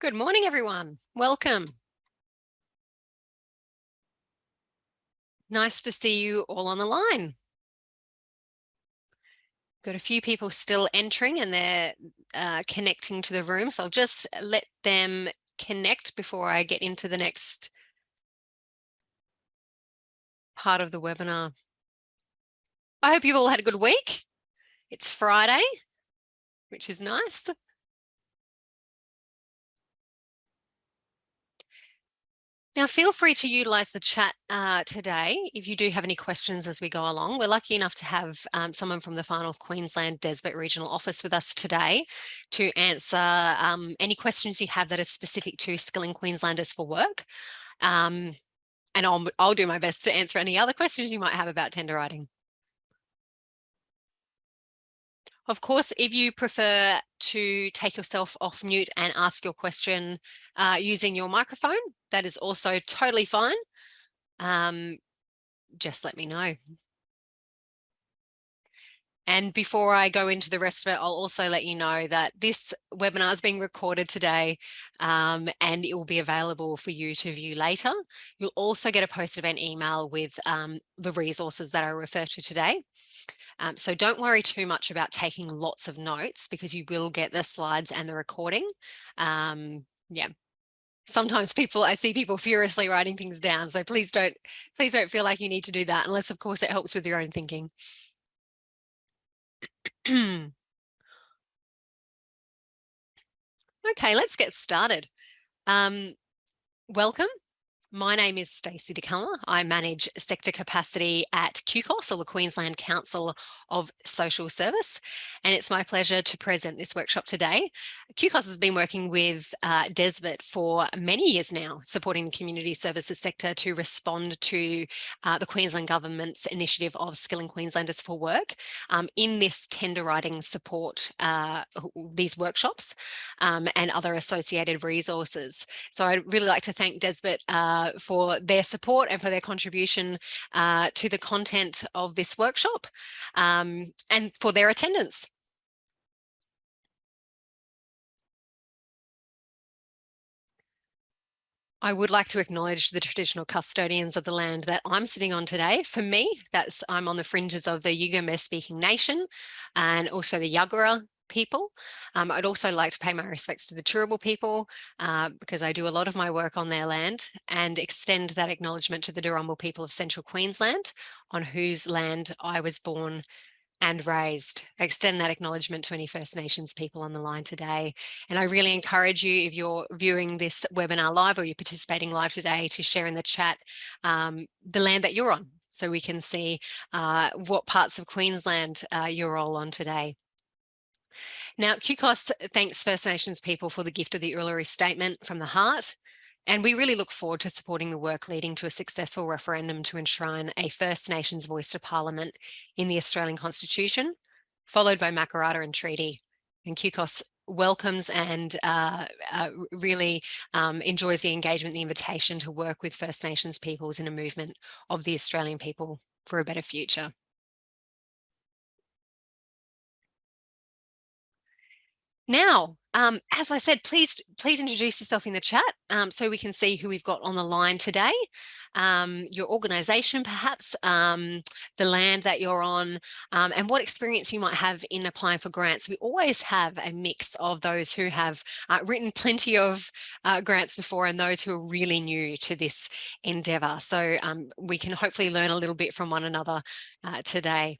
Good morning, everyone. Welcome. Nice to see you all on the line. Got a few people still entering and they're connecting to the room, so I'll just let them connect before I get into the next part of the webinar. I hope you've all had a good week. It's Friday, which is nice. Now, feel free to utilise the chat today if you do have any questions as we go along. We're lucky enough to have someone from the Far North Queensland Desbet Regional Office with us today to answer any questions you have that are specific to Skilling Queenslanders for work. And I'll do my best to answer any other questions you might have about tender writing. Of course, if you prefer to take yourself off mute and ask your question using your microphone, that is also totally fine. Just let me know. And before I go into the rest of it, I'll also let you know that this webinar is being recorded today and it will be available for you to view later. You'll also get a post-event email with the resources that I refer to today. So don't worry too much about taking lots of notes because you will get the slides and the recording. Yeah. Sometimes I see people furiously writing things down. So please don't feel like you need to do that unless, of course, it helps with your own thinking. Okay, let's get started. Welcome. My name is Stacey DeCulmer. I manage sector capacity at Kpis, or the Queensland Council of Social Service, and it's my pleasure to present this workshop today. Kpis has been working with Desbet for many years now, supporting the community services sector to respond to the Queensland Government's initiative of Skilling Queenslanders for Work in this tender writing support, these workshops and other associated resources. So I'd really like to thank Desbet for their support and for their contribution to the content of this workshop and for their attendance. I would like to acknowledge the traditional custodians of the land that I'm sitting on today. For me, I'm on the fringes of the Yuggera speaking nation and also the Yuggera people. I'd also like to pay my respects to the Turrbal people because I do a lot of my work on their land, and extend that acknowledgement to the Durumbal people of Central Queensland, on whose land I was born and raised. I extend that acknowledgement to any First Nations people on the line today. And I really encourage you, if you're viewing this webinar live or you're participating live today, to share in the chat the land that you're on, so we can see what parts of Queensland you're all on today. Now, Kpis thanks First Nations people for the gift of the Uluru Statement from the heart, and we really look forward to supporting the work leading to a successful referendum to enshrine a First Nations voice to Parliament in the Australian Constitution, followed by Makarrata and Treaty. And Kpis welcomes and really enjoys the engagement, the invitation to work with First Nations peoples in a movement of the Australian people for a better future. Now, as I said, please introduce yourself in the chat so we can see who we've got on the line today. Your organisation, perhaps, the land that you're on, and what experience you might have in applying for grants. We always have a mix of those who have written plenty of grants before and those who are really new to this endeavour. So we can hopefully learn a little bit from one another today.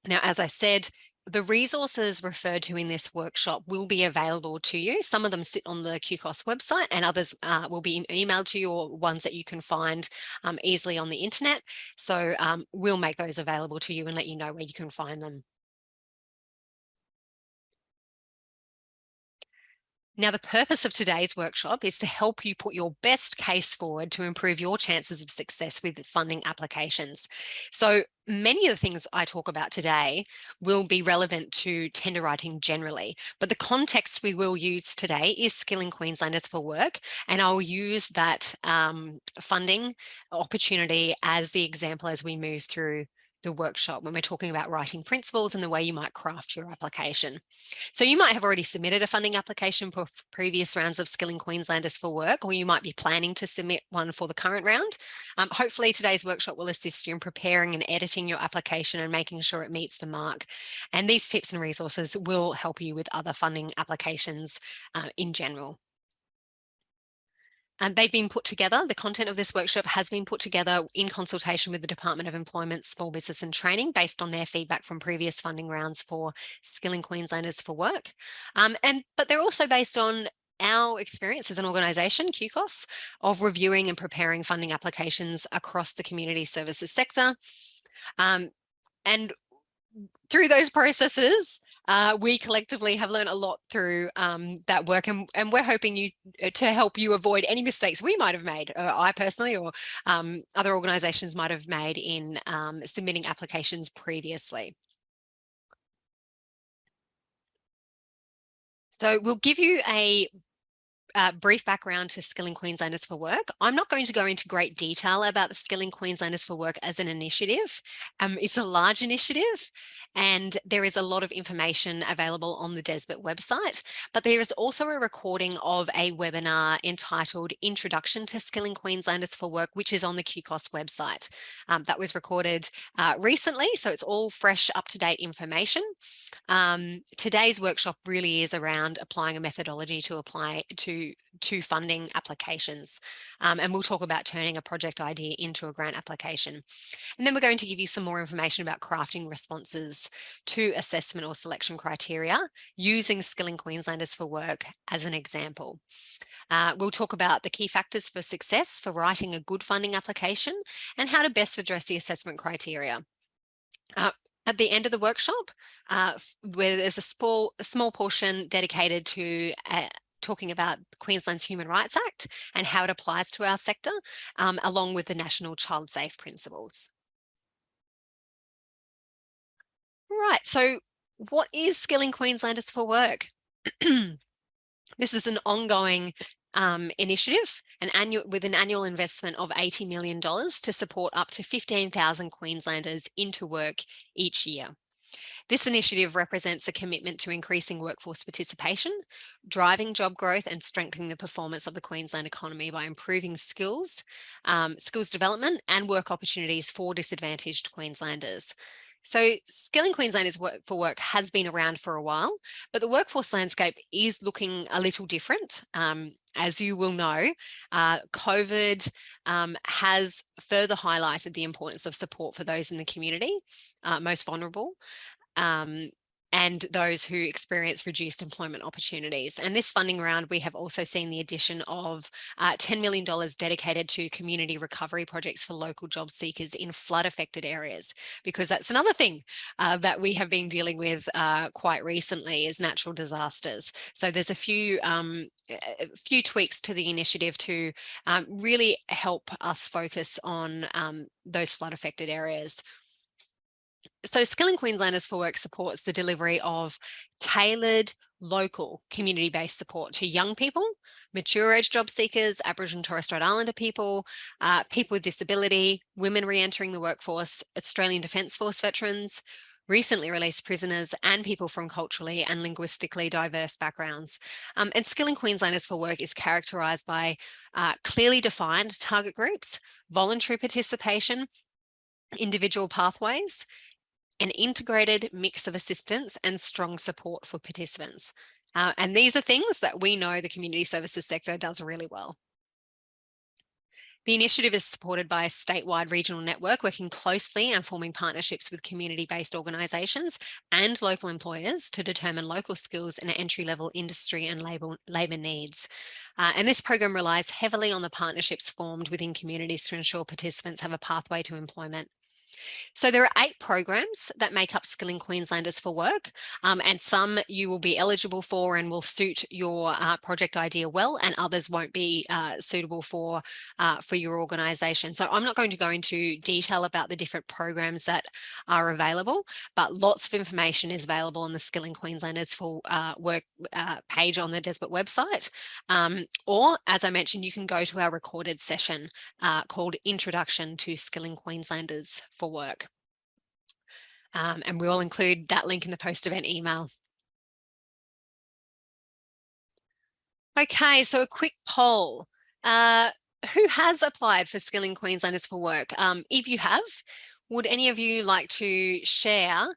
Now, as I said, the resources referred to in this workshop will be available to you. Some of them sit on the Kpis website, and others will be emailed to you, or ones that you can find easily on the internet. So we'll make those available to you and let you know where you can find them. Now, the purpose of today's workshop is to help you put your best case forward to improve your chances of success with funding applications. So many of the things I talk about today will be relevant to tender writing generally, but the context we will use today is Skilling Queenslanders for Work, and I'll use that funding opportunity as the example as we move through the workshop when we're talking about writing principles and the way you might craft your application. So you might have already submitted a funding application for previous rounds of Skilling Queenslanders for Work, or you might be planning to submit one for the current round. Hopefully today's workshop will assist you in preparing and editing your application and making sure it meets the mark. And these tips and resources will help you with other funding applications in general. And they've been put together, the content of this workshop has been put together in consultation with the Department of Employment, Small Business and Training based on their feedback from previous funding rounds for Skilling Queenslanders for Work. But they're also based on our experience as an organisation, Kpis, of reviewing and preparing funding applications across the community services sector. And through those processes, we collectively have learned a lot through that work, and we're hoping to help you avoid any mistakes we might have made, I personally or other organisations might have made in submitting applications previously. So we'll give you a brief background to Skilling Queenslanders for Work. I'm not going to go into great detail about the Skilling Queenslanders for Work as an initiative. It's a large initiative and there is a lot of information available on the DESBT website, but there is also a recording of a webinar entitled Introduction to Skilling Queenslanders for Work, which is on the Kpis website. That was recorded recently, so it's all fresh, up-to-date information. Today's workshop really is around applying a methodology to apply to funding applications. And we'll talk about turning a project idea into a grant application. And then we're going to give you some more information about crafting responses to assessment or selection criteria using Skilling Queenslanders for Work as an example. We'll talk about the key factors for success for writing a good funding application and how to best address the assessment criteria. At the end of the workshop, where there's a small portion dedicated to talking about Queensland's Human Rights Act and how it applies to our sector, along with the National Child Safe Principles. Right, so what is Skilling Queenslanders for Work? This is an ongoing initiative, with an annual investment of $80 million to support up to 15,000 Queenslanders into work each year. This initiative represents a commitment to increasing workforce participation, driving job growth and strengthening the performance of the Queensland economy by improving skills development and work opportunities for disadvantaged Queenslanders. So Skilling Queenslanders for Work has been around for a while, but the workforce landscape is looking a little different. As you will know, COVID has further highlighted the importance of support for those in the community most vulnerable. And those who experience reduced employment opportunities. And this funding round, we have also seen the addition of $10 million dedicated to community recovery projects for local job seekers in flood-affected areas, because that's another thing that we have been dealing with quite recently is natural disasters. So there's a few tweaks to the initiative to really help us focus on those flood-affected areas. So Skilling Queenslanders for Work supports the delivery of tailored local community-based support to young people, mature age job seekers, Aboriginal and Torres Strait Islander people, people with disability, women re-entering the workforce, Australian Defence Force veterans, recently released prisoners and people from culturally and linguistically diverse backgrounds. And Skilling Queenslanders for Work is characterised by clearly defined target groups, voluntary participation, individual pathways, an integrated mix of assistance and strong support for participants. And these are things that we know the community services sector does really well. The initiative is supported by a statewide regional network working closely and forming partnerships with community-based organisations and local employers to determine local skills and entry-level industry and labour needs. And this program relies heavily on the partnerships formed within communities to ensure participants have a pathway to employment. So there are 8 programs that make up Skilling Queenslanders for Work, and some you will be eligible for and will suit your project idea well, and others won't be suitable for your organisation. So I'm not going to go into detail about the different programs that are available, but lots of information is available on the Skilling Queenslanders for Work page on the DESBT website. Or, as I mentioned, you can go to our recorded session called Introduction to Skilling Queenslanders for Work. And we will include that link in the post-event email. Okay, so a quick poll. Who has applied for Skilling Queenslanders for Work? If you have, would any of you like to share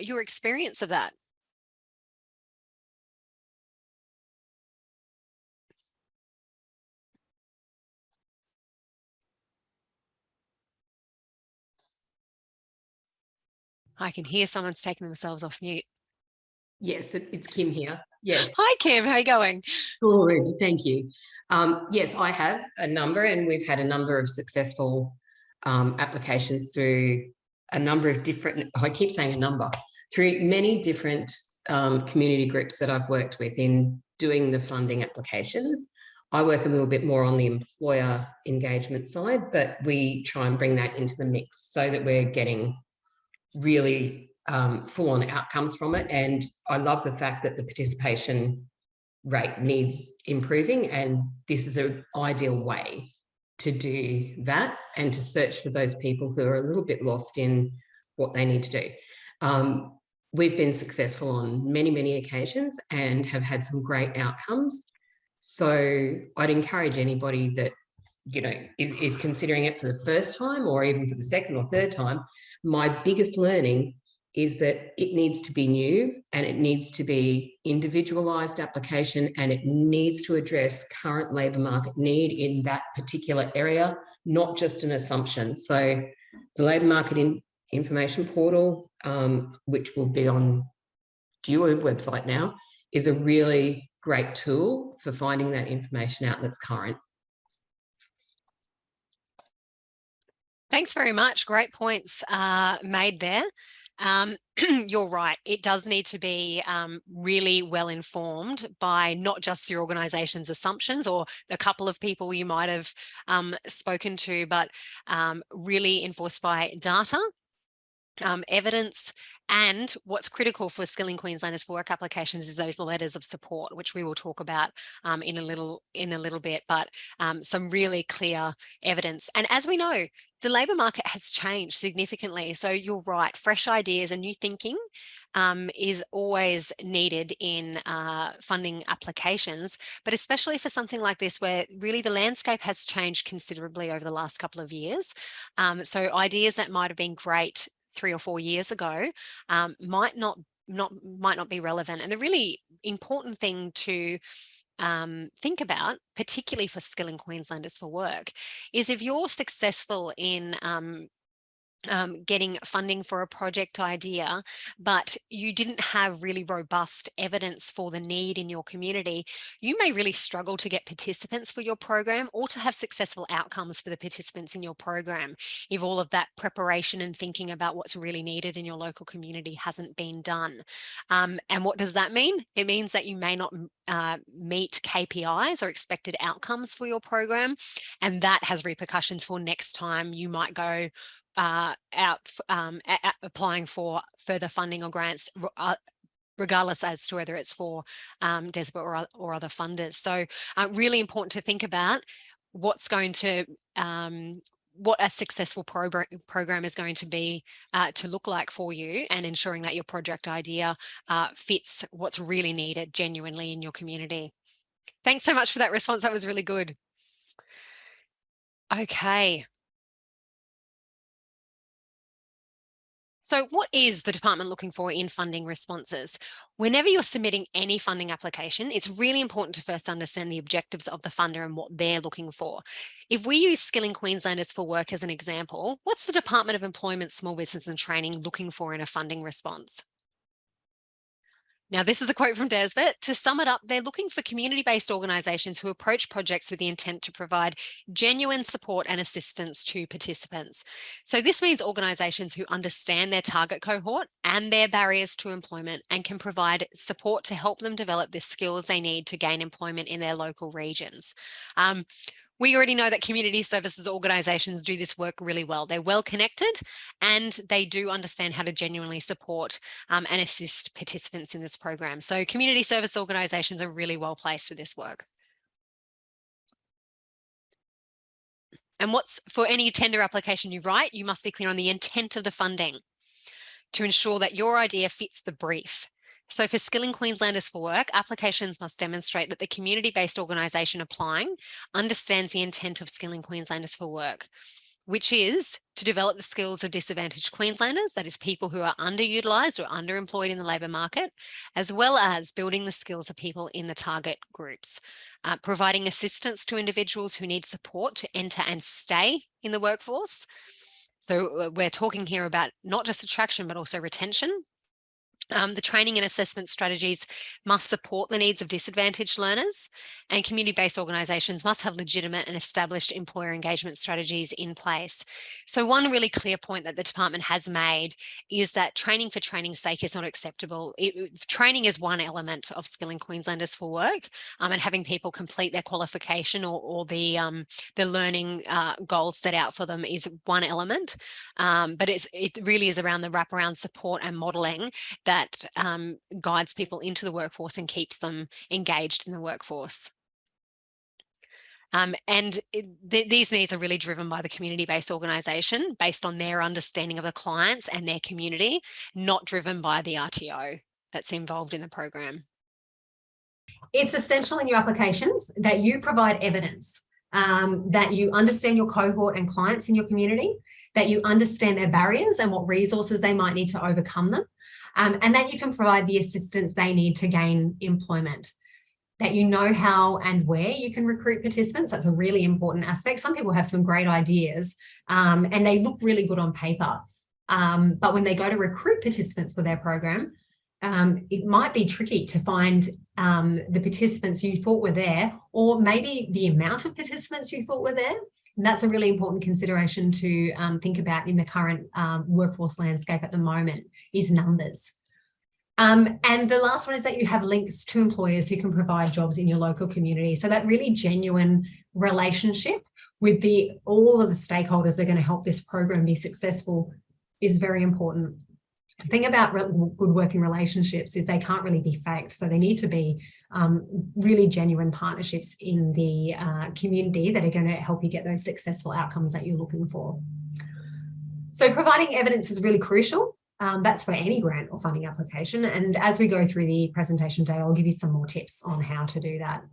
your experience of that? I can hear someone's taking themselves off mute. Yes, it's Kim here. Yes. Hi, Kim. How are you going? Good, thank you. Yes, I have a number, and we've had a number of successful applications through a number of different, I keep saying a number, through many different community groups that I've worked with in doing the funding applications. I work a little bit more on the employer engagement side, but we try and bring that into the mix so that we're getting really full-on outcomes from it. And I love the fact that the participation rate needs improving, and this is an ideal way to do that and to search for those people who are a little bit lost in what they need to do. We've been successful on many, many occasions and have had some great outcomes. So I'd encourage anybody that, you know, is considering it for the first time or even for the second or third time. My biggest learning is that it needs to be new, and it needs to be individualised application, and it needs to address current labour market need in that particular area, not just an assumption. So the labour market information portal, which will be on Duo website now, is a really great tool for finding that information out that's current. Thanks very much. Great points made there. You're right. It does need to be really well informed by not just your organisation's assumptions or the couple of people you might have spoken to, but really enforced by data, evidence, and what's critical for Skilling Queenslanders for Work applications is those letters of support, which we will talk about in a little bit, but some really clear evidence. And as we know, the labour market has changed significantly. So you're right, fresh ideas and new thinking is always needed in funding applications, but especially for something like this where really the landscape has changed considerably over the last couple of years. So ideas that might have been great 3 or 4 years ago might not be relevant. And the really important thing to think about, particularly for Skilling Queenslanders for Work, is if you're successful in getting funding for a project idea, but you didn't have really robust evidence for the need in your community, you may really struggle to get participants for your program or to have successful outcomes for the participants in your program if all of that preparation and thinking about what's really needed in your local community hasn't been done. And what does that mean? It means that you may not meet KPIs or expected outcomes for your program, and that has repercussions for next time you might go applying for further funding or grants, regardless as to whether it's for DESBA or other funders. So really important to think about what's going to what a successful program is going to be to look like for you, and ensuring that your project idea fits what's really needed genuinely in your community. Thanks so much for that response. That was really good. Okay. So what is the department looking for in funding responses? Whenever you're submitting any funding application, it's really important to first understand the objectives of the funder and what they're looking for. If we use Skilling Queenslanders for Work as an example, what's the Department of Employment, Small Business and Training looking for in a funding response? Now, this is a quote from DESBA. To sum it up, they're looking for community-based organisations who approach projects with the intent to provide genuine support and assistance to participants. So this means organisations who understand their target cohort and their barriers to employment and can provide support to help them develop the skills they need to gain employment in their local regions. We already know that community services organisations do this work really well. They're well connected and they do understand how to genuinely support and assist participants in this program. So community service organisations are really well placed for this work. And what's for any tender application you write, you must be clear on the intent of the funding. to ensure that your idea fits the brief. So for Skilling Queenslanders for Work, applications must demonstrate that the community-based organisation applying understands the intent of Skilling Queenslanders for Work, which is to develop the skills of disadvantaged Queenslanders, that is people who are underutilised or underemployed in the labour market, as well as building the skills of people in the target groups, providing assistance to individuals who need support to enter and stay in the workforce. So we're talking here about not just attraction, but also retention. The training and assessment strategies must support the needs of disadvantaged learners, and community-based organisations must have legitimate and established employer engagement strategies in place. So one really clear point that the department has made is that training for training's sake is not acceptable. Training is one element of Skilling Queenslanders for Work, and having people complete their qualification or the learning goals set out for them is one element, but it really is around the wraparound support and modelling that guides people into the workforce and keeps them engaged in the workforce. These needs are really driven by the community-based organisation based on their understanding of the clients and their community, not driven by the RTO that's involved in the program. It's essential in your applications that you provide evidence, that you understand your cohort and clients in your community, that you understand their barriers and what resources they might need to overcome them. And that you can provide the assistance they need to gain employment, that you know how and where you can recruit participants. That's a really important aspect. Some people have some great ideas and they look really good on paper. But when they go to recruit participants for their program, it might be tricky to find the participants you thought were there, or maybe the amount of participants you thought were there. And that's a really important consideration to think about in the current workforce landscape at the moment, is numbers. And the last one is that you have links to employers who can provide jobs in your local community. So that really genuine relationship with all of the stakeholders that are going to help this program be successful is very important. The thing about good working relationships is they can't really be faked. So they need to be really genuine partnerships in the community that are going to help you get those successful outcomes that you're looking for. So providing evidence is really crucial. That's for any grant or funding application. And as we go through the presentation today, I'll give you some more tips on how to do that.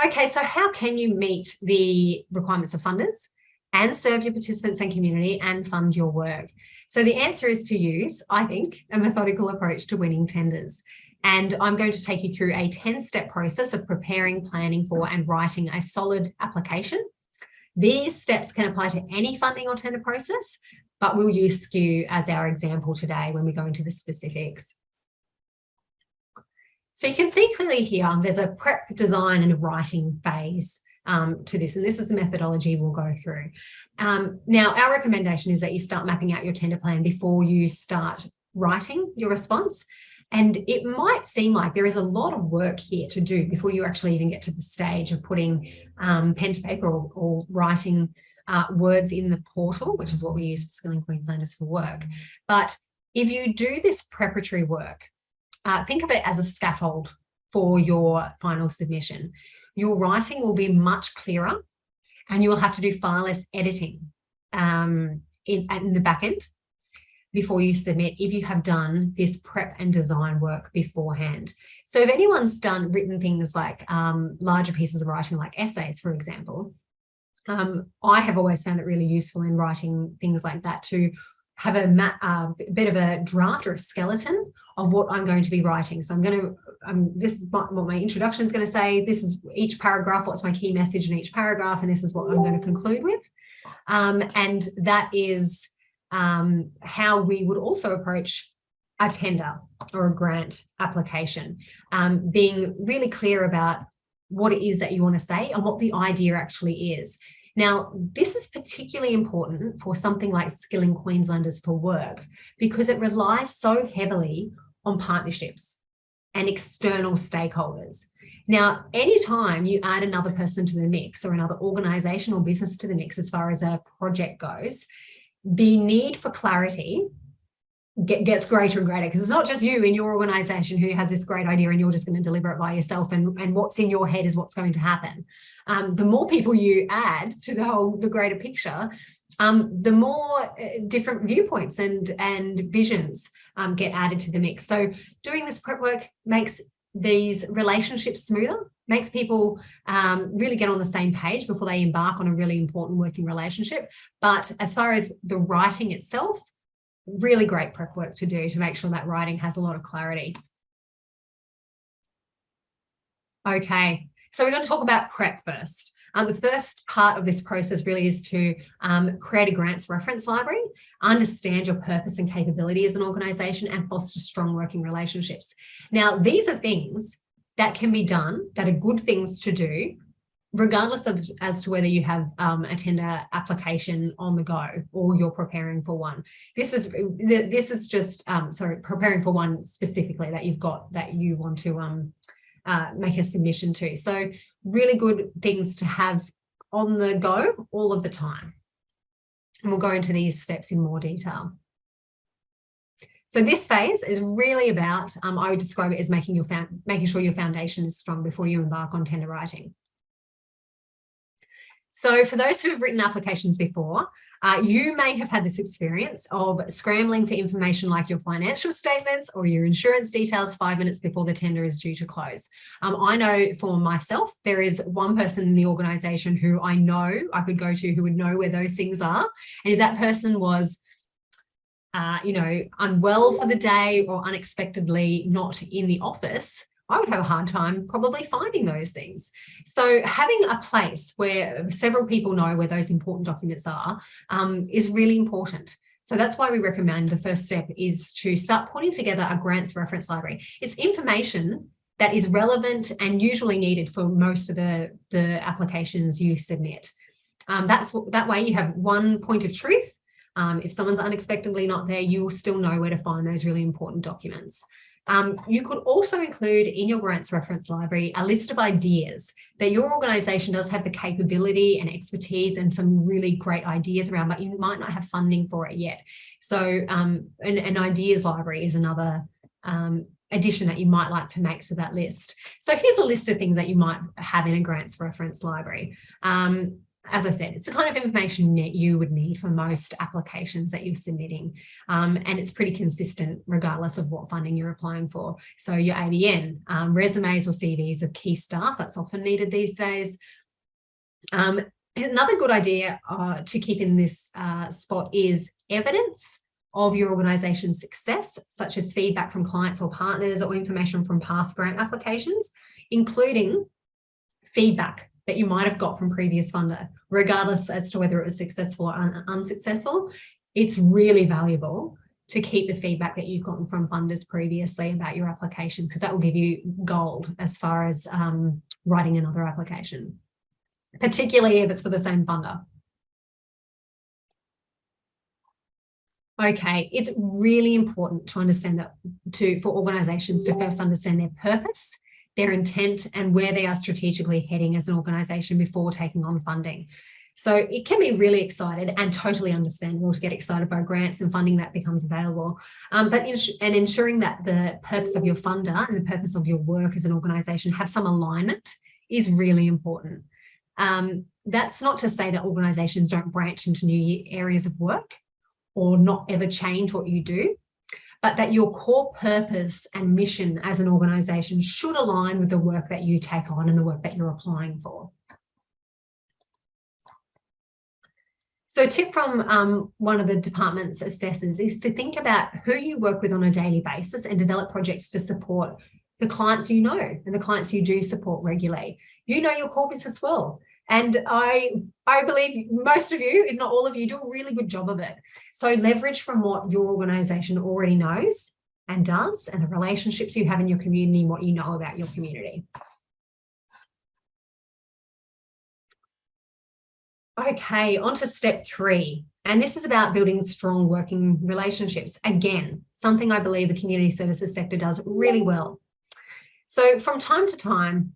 Okay, so how can you meet the requirements of funders and serve your participants and community and fund your work? So the answer is to use, I think, a methodical approach to winning tenders. And I'm going to take you through a 10-step process of preparing, planning for, and writing a solid application. These steps can apply to any funding or tender process, but we'll use SKU as our example today when we go into the specifics. So you can see clearly here, there's a prep, design, and a writing phase to this, and this is the methodology we'll go through. Now, our recommendation is that you start mapping out your tender plan before you start writing your response. And it might seem like there is a lot of work here to do before you actually even get to the stage of putting pen to paper or writing words in the portal, which is what we use for Skilling Queenslanders for Work. But if you do this preparatory work, think of it as a scaffold for your final submission. Your writing will be much clearer and you will have to do far less editing in the back end before you submit if you have done this prep and design work beforehand. So if anyone's written things like larger pieces of writing like essays, for example, I have always found it really useful in writing things like that to have a bit of a draft or a skeleton of what I'm going to be writing. So I'm going to, this is what my introduction is going to say, this is each paragraph, what's my key message in each paragraph, and this is what I'm going to conclude with. And that is how we would also approach a tender or a grant application, being really clear about what it is that you want to say and what the idea actually is. Now, this is particularly important for something like Skilling Queenslanders for Work because it relies so heavily on partnerships and external stakeholders. Now, anytime you add another person to the mix or another organisation or business to the mix as far as a project goes, the need for clarity gets greater and greater because it's not just you in your organisation who has this great idea and you're just going to deliver it by yourself and what's in your head is what's going to happen. The more people you add to the greater picture, the more different viewpoints and visions get added to the mix. So doing this prep work makes these relationships smoother, makes people really get on the same page before they embark on a really important working relationship. But as far as the writing itself, really great prep work to do to make sure that writing has a lot of clarity. Okay, so we're going to talk about prep first. The first part of this process really is to create a grants reference library, understand your purpose and capability as an organisation, and foster strong working relationships. Now, these are things that can be done, that are good things to do, regardless of as to whether you have a tender application on the go or you're preparing for one. This is just preparing for one specifically that you've got that you want to make a submission to. So really good things to have on the go all of the time. And we'll go into these steps in more detail. So this phase is really about, I would describe it as making sure your foundation is strong before you embark on tender writing. So for those who have written applications before, you may have had this experience of scrambling for information like your financial statements or your insurance details 5 minutes before the tender is due to close. I know for myself, there is one person in the organisation who I know I could go to who would know where those things are. And if that person was unwell for the day or unexpectedly not in the office, I would have a hard time probably finding those things. So having a place where several people know where those important documents are is really important. So that's why we recommend the first step is to start putting together a grants reference library. It's information that is relevant and usually needed for most of the applications you submit. That way you have one point of truth. If someone's unexpectedly not there, you will still know where to find those really important documents. You could also include in your grants reference library a list of ideas that your organisation does have the capability and expertise and some really great ideas around, but you might not have funding for it yet. So an ideas library is another addition that you might like to make to that list. So here's a list of things that you might have in a grants reference library. As I said, it's the kind of information that you would need for most applications that you're submitting. And it's pretty consistent regardless of what funding you're applying for. So your ABN, resumes or CVs of key staff, that's often needed these days. Another good idea to keep in this spot is evidence of your organisation's success, such as feedback from clients or partners or information from past grant applications, including feedback that you might have got from previous funder, regardless as to whether it was successful or unsuccessful. It's really valuable to keep the feedback that you've gotten from funders previously about your application, because that will give you gold as far as writing another application, particularly if it's for the same funder. Okay, it's really important to understand that for organisations to first understand their purpose, their intent, and where they are strategically heading as an organisation before taking on funding. So it can be really excited and totally understandable to get excited by grants and funding that becomes available. But ensuring that the purpose of your funder and the purpose of your work as an organisation have some alignment is really important. That's not to say that organisations don't branch into new areas of work or not ever change what you do, but that your core purpose and mission as an organisation should align with the work that you take on and the work that you're applying for. So a tip from one of the department's assessors is to think about who you work with on a daily basis and develop projects to support the clients you know and the clients you do support regularly. You know your core business well. And I believe most of you, if not all of you, do a really good job of it. So leverage from what your organisation already knows and does, and the relationships you have in your community and what you know about your community. Okay, on to step 3. And this is about building strong working relationships. Again, something I believe the community services sector does really well. So from time to time,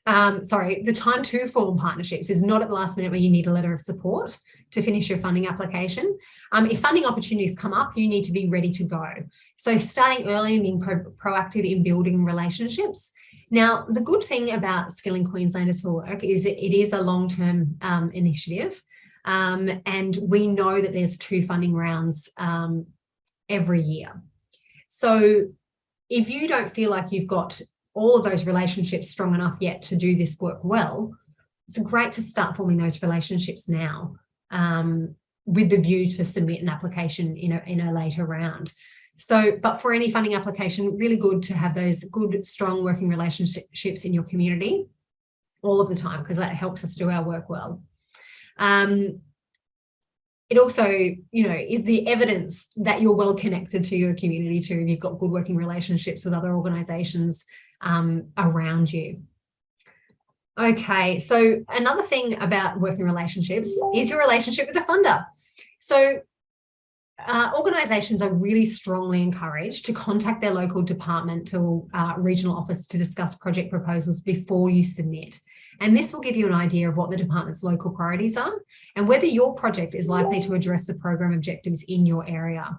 the time to form partnerships is not at the last minute where you need a letter of support to finish your funding application. If funding opportunities come up, you need to be ready to go. So starting early and being proactive in building relationships. Now, the good thing about Skilling Queenslanders for Work is it is a long-term initiative. And we know that there's 2 funding rounds every year. So if you don't feel like you've got all of those relationships strong enough yet to do this work well, it's great to start forming those relationships now, with the view to submit an application in a later round. So, but for any funding application, really good to have those good, strong working relationships in your community all of the time, because that helps us do our work well. It also, is the evidence that you're well connected to your community too. You've got good working relationships with other organisations around you. Okay, so another thing about working relationships is your relationship with the funder. So organisations are really strongly encouraged to contact their local departmental regional office to discuss project proposals before you submit. And this will give you an idea of what the department's local priorities are and whether your project is likely to address the program objectives in your area.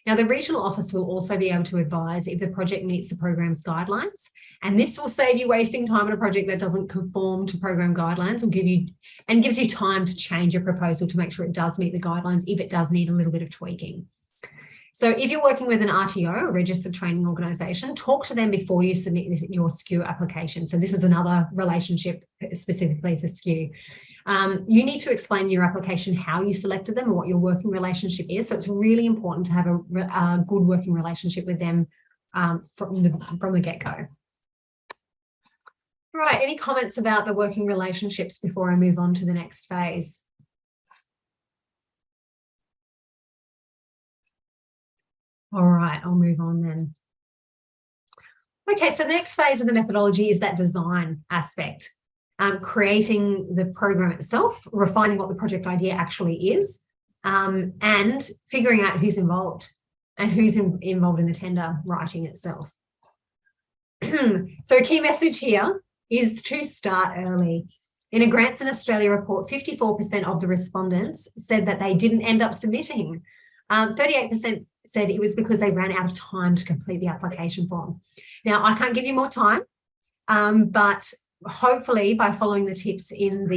Now, the regional office will also be able to advise if the project meets the program's guidelines, and this will save you wasting time on a project that doesn't conform to program guidelines and gives you time to change your proposal to make sure it does meet the guidelines if it does need a little bit of tweaking. So if you're working with an RTO, a registered training organisation, talk to them before you submit your SKU application. So this is another relationship specifically for SKU. You need to explain in your application how you selected them and what your working relationship is. So it's really important to have a good working relationship with them from the get-go. Right, any comments about the working relationships before I move on to the next phase? All right, I'll move on then. Okay, so the next phase of the methodology is that design aspect. Creating the program itself, refining what the project idea actually is, and figuring out who's involved and who's involved in the tender writing itself. So a key message here is to start early. In a Grants in Australia report, 54% of the respondents said that they didn't end up submitting. 38% said it was because they ran out of time to complete the application form. Now, I can't give you more time, but hopefully by following the tips in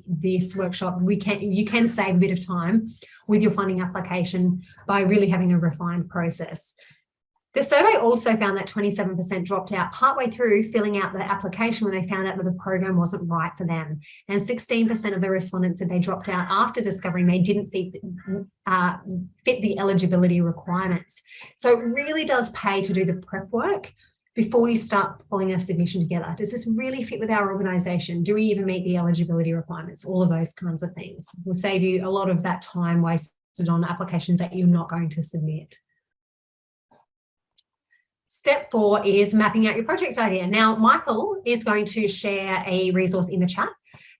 this workshop, you can save a bit of time with your funding application by really having a refined process. The survey also found that 27% dropped out partway through filling out the application when they found out that the program wasn't right for them. And 16% of the respondents said they dropped out after discovering they didn't fit the eligibility requirements. So it really does pay to do the prep work before you start pulling a submission together. Does this really fit with our organisation? Do we even meet the eligibility requirements? All of those kinds of things will save you a lot of that time wasted on applications that you're not going to submit. Step 4 is mapping out your project idea. Now, Michael is going to share a resource in the chat.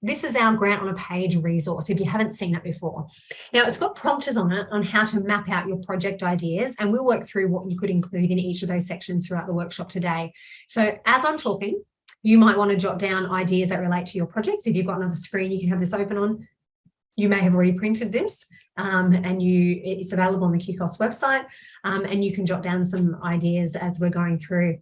This is our Grant on a Page resource, if you haven't seen it before. Now, it's got prompters on it on how to map out your project ideas, and we'll work through what you could include in each of those sections throughout the workshop today. So as I'm talking, you might want to jot down ideas that relate to your projects. If you've got another screen you can have this open on, you may have already printed this, and it's available on the Kpis website, and you can jot down some ideas as we're going through.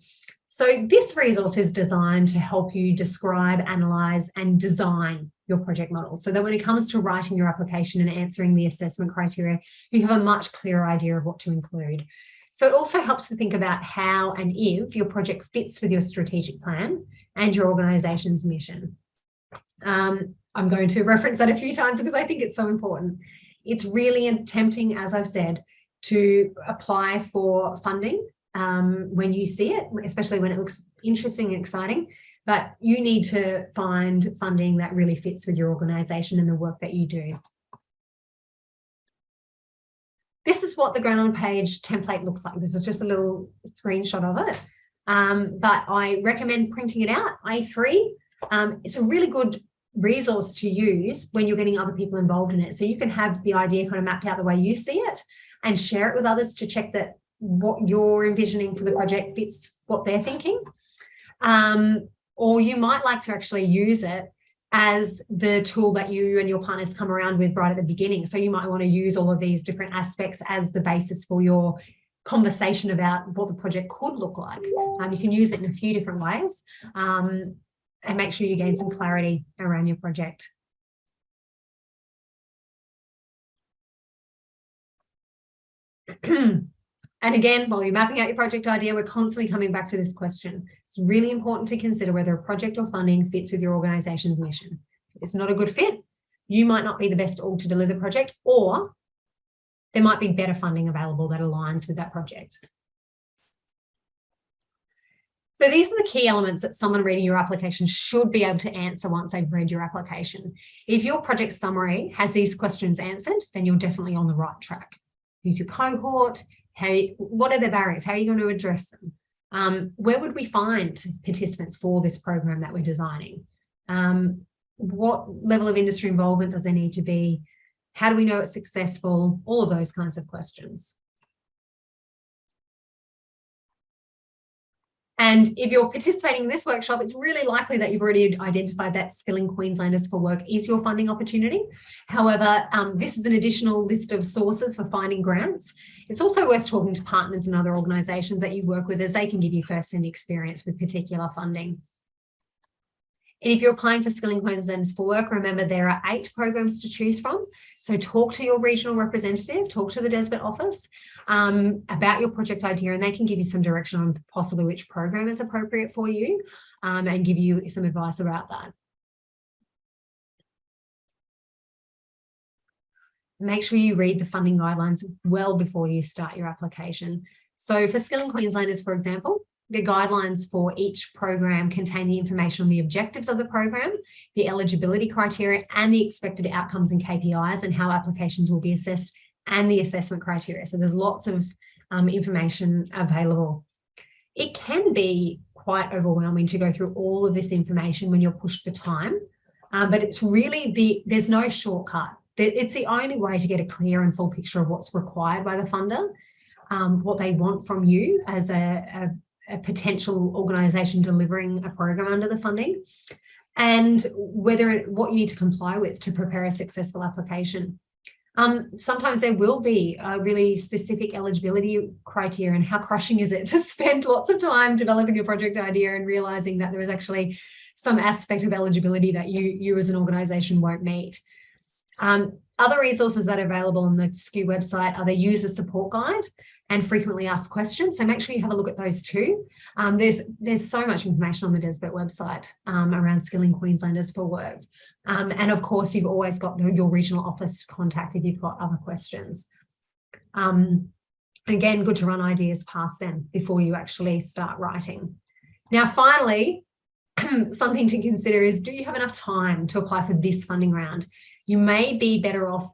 So this resource is designed to help you describe, analyse and design your project model so that when it comes to writing your application and answering the assessment criteria, you have a much clearer idea of what to include. So it also helps to think about how and if your project fits with your strategic plan and your organisation's mission. I'm going to reference that a few times because I think it's so important. It's really tempting, as I've said, to apply for funding when you see it, especially when it looks interesting and exciting, but you need to find funding that really fits with your organisation and the work that you do. This is what the Grant on a Page template looks like. This is just a little screenshot of it, but I recommend printing it out, A3. It's a really good resource to use when you're getting other people involved in it. So you can have the idea kind of mapped out the way you see it and share it with others to check that what you're envisioning for the project fits what they're thinking. Or you might like to actually use it as the tool that you and your partners come around with right at the beginning. So you might want to use all of these different aspects as the basis for your conversation about what the project could look like. You can use it in a few different ways. And make sure you gain some clarity around your project. And again, while you're mapping out your project idea, we're constantly coming back to this question. It's really important to consider whether a project or funding fits with your organization's mission. If it's not a good fit, you might not be the best org to deliver the project, or there might be better funding available that aligns with that project. So these are the key elements that someone reading your application should be able to answer once they've read your application. If your project summary has these questions answered, then you're definitely on the right track. Who's your cohort? What are the barriers? How are you going to address them? Where would we find participants for this program that we're designing? What level of industry involvement does there need to be? How do we know it's successful? All of those kinds of questions. And if you're participating in this workshop, it's really likely that you've already identified that Skilling Queenslanders for Work is your funding opportunity. However, this is an additional list of sources for finding grants. It's also worth talking to partners and other organisations that you work with, as they can give you first-hand experience with particular funding. And if you're applying for Skilling Queenslanders for Work, remember there are 8 programs to choose from. So talk to your regional representative, talk to the DESBT office about your project idea, and they can give you some direction on possibly which program is appropriate for you and give you some advice about that. Make sure you read the funding guidelines well before you start your application. So for Skilling Queenslanders, for example, the guidelines for each program contain the information on the objectives of the program, the eligibility criteria, and the expected outcomes and KPIs, and how applications will be assessed, and the assessment criteria. So there's lots of information available. It can be quite overwhelming to go through all of this information when you're pushed for time, but it's really there's no shortcut. It's the only way to get a clear and full picture of what's required by the funder, what they want from you as a potential organisation delivering a program under the funding, and what you need to comply with to prepare a successful application. Sometimes there will be a really specific eligibility criteria, and how crushing is it to spend lots of time developing a project idea and realising that there is actually some aspect of eligibility that you as an organisation won't meet. Other resources that are available on the SKU website are the user support guide and frequently asked questions. So make sure you have a look at those too. There's so much information on the DESBT website around Skilling Queenslanders for Work. And of course, you've always got your regional office to contact if you've got other questions. Again, good to run ideas past them before you actually start writing. Now, finally, something to consider is, do you have enough time to apply for this funding round? You may be better off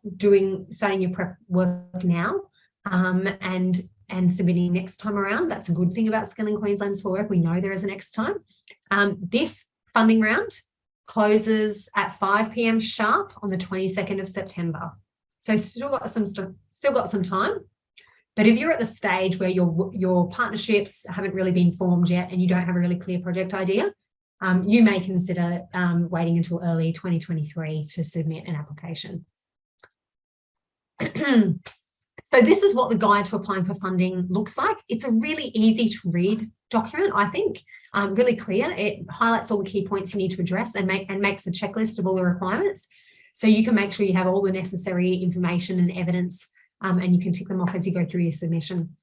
starting your prep work now and submitting next time around. That's a good thing about Skilling Queenslanders for Work. We know there is a next time. This funding round closes at 5 p.m. sharp on the 22nd of September. So still got some time. But if you're at the stage where your partnerships haven't really been formed yet and you don't have a really clear project idea, you may consider waiting until early 2023 to submit an application. So this is what the guide to applying for funding looks like. It's a really easy to read document, I think, really clear. It highlights all the key points you need to address and makes a checklist of all the requirements. So you can make sure you have all the necessary information and evidence, and you can tick them off as you go through your submission.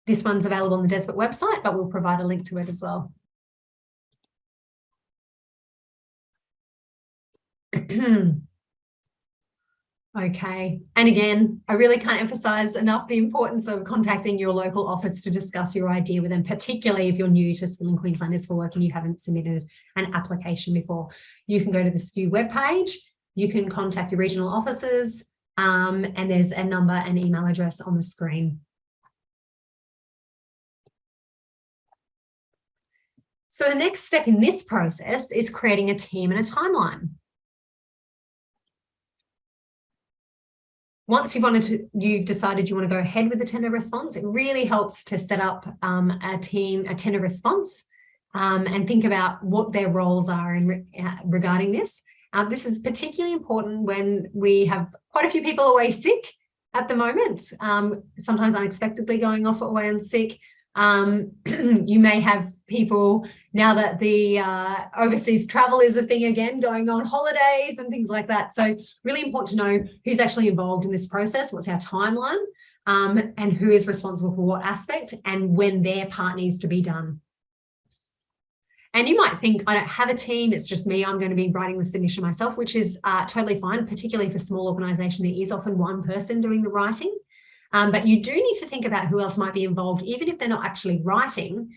This one's available on the DESBT website, but we'll provide a link to it as well. Okay, and again, I really can't emphasize enough the importance of contacting your local office to discuss your idea with them, particularly if you're new to Skilling Queenslanders for Work and you haven't submitted an application before. You can go to the SKU webpage, you can contact your regional offices, and there's a number and email address on the screen. So the next step in this process is creating a team and a timeline. Once you've decided you want to go ahead with the tender response, it really helps to set up a tender response, and think about what their roles are regarding this. This is particularly important when we have quite a few people away sick at the moment, sometimes unexpectedly going off away on sick. You may have people, now that the overseas travel is a thing again, going on holidays and things like that. So really important to know who's actually involved in this process, what's our timeline, and who is responsible for what aspect and when their part needs to be done. And you might think, I don't have a team, it's just me, I'm going to be writing the submission myself, which is totally fine, particularly for small organisation. There is often one person doing the writing. But you do need to think about who else might be involved, even if they're not actually writing.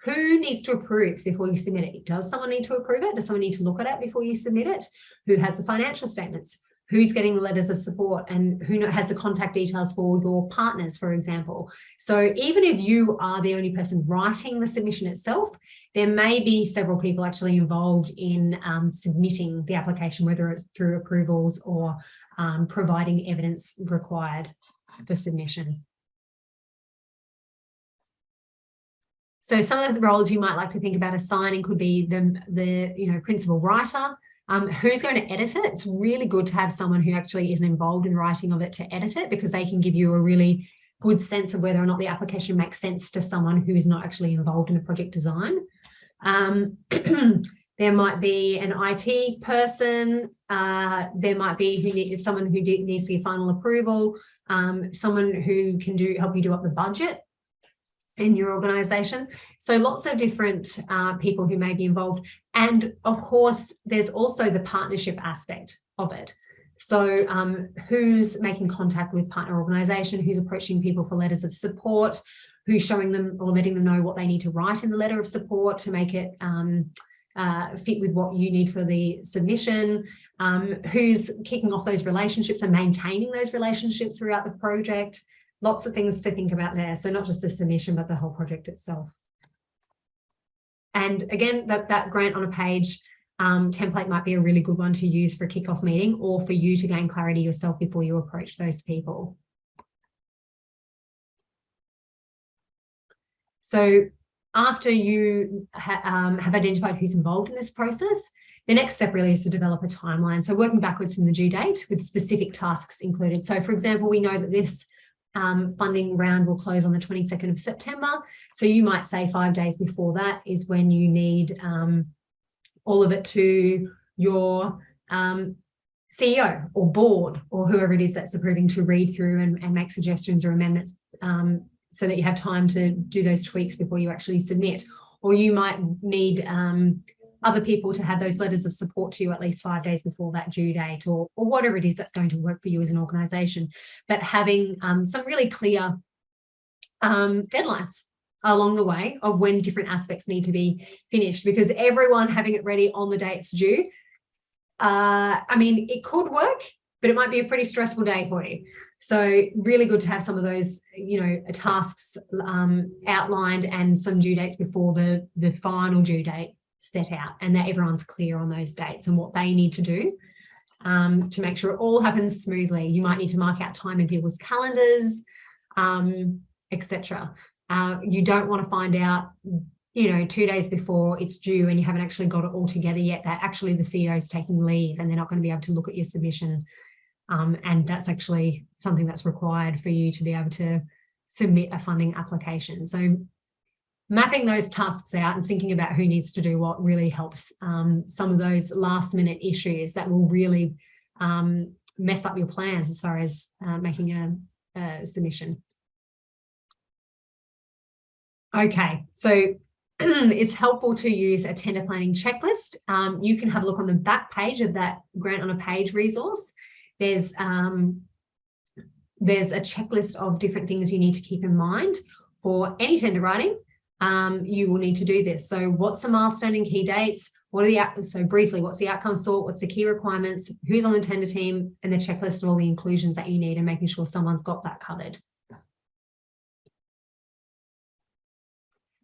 Who needs to approve before you submit it? Does someone need to approve it? Does someone need to look at it before you submit it? Who has the financial statements? Who's getting the letters of support, and who has the contact details for your partners, for example? So even if you are the only person writing the submission itself, there may be several people actually involved in submitting the application, whether it's through approvals or providing evidence required for submission. So some of the roles you might like to think about assigning could be the principal writer. Who's going to edit it? It's really good to have someone who actually isn't involved in writing of it to edit it, because they can give you a really good sense of whether or not the application makes sense to someone who is not actually involved in the project design. There might be an IT person. There might be someone who needs to give final approval, someone who can help you do up the budget in your organisation. So lots of different people who may be involved. And of course, there's also the partnership aspect of it. So who's making contact with partner organisation, who's approaching people for letters of support, who's showing them or letting them know what they need to write in the letter of support to make it fit with what you need for the submission, who's kicking off those relationships and maintaining those relationships throughout the project. Lots of things to think about there. So not just the submission, but the whole project itself. And again, that grant on a page template might be a really good one to use for a kickoff meeting, or for you to gain clarity yourself before you approach those people. So after you have identified who's involved in this process, the next step really is to develop a timeline. So working backwards from the due date with specific tasks included. So for example, we know that this funding round will close on the 22nd of September. So you might say 5 days before that is when you need all of it to your CEO or board or whoever it is that's approving to read through and make suggestions or amendments, so that you have time to do those tweaks before you actually submit. Or you might need other people to have those letters of support to you at least 5 days before that due date, or whatever it is that's going to work for you as an organisation. But having some really clear deadlines along the way of when different aspects need to be finished, because everyone having it ready on the day it's due, I mean, it could work, but it might be a pretty stressful day for you. So really good to have some of those, tasks outlined and some due dates before the final due date set out, and that everyone's clear on those dates and what they need to do to make sure it all happens smoothly. You might need to mark out time in people's calendars, etc. You don't want to find out 2 days before it's due and you haven't actually got it all together yet, that actually the CEO is taking leave and they're not going to be able to look at your submission. And that's actually something that's required for you to be able to submit a funding application. So mapping those tasks out and thinking about who needs to do what really helps some of those last minute issues that will really mess up your plans as far as making a submission. Okay, so it's helpful to use a tender planning checklist. You can have a look on the back page of that grant on a page resource. There's a checklist of different things you need to keep in mind for any tender writing. You will need to do this. So what's the milestone and key dates? So briefly, what's the outcome sort? What's the key requirements? Who's on the tender team? And the checklist of all the inclusions that you need, and making sure someone's got that covered.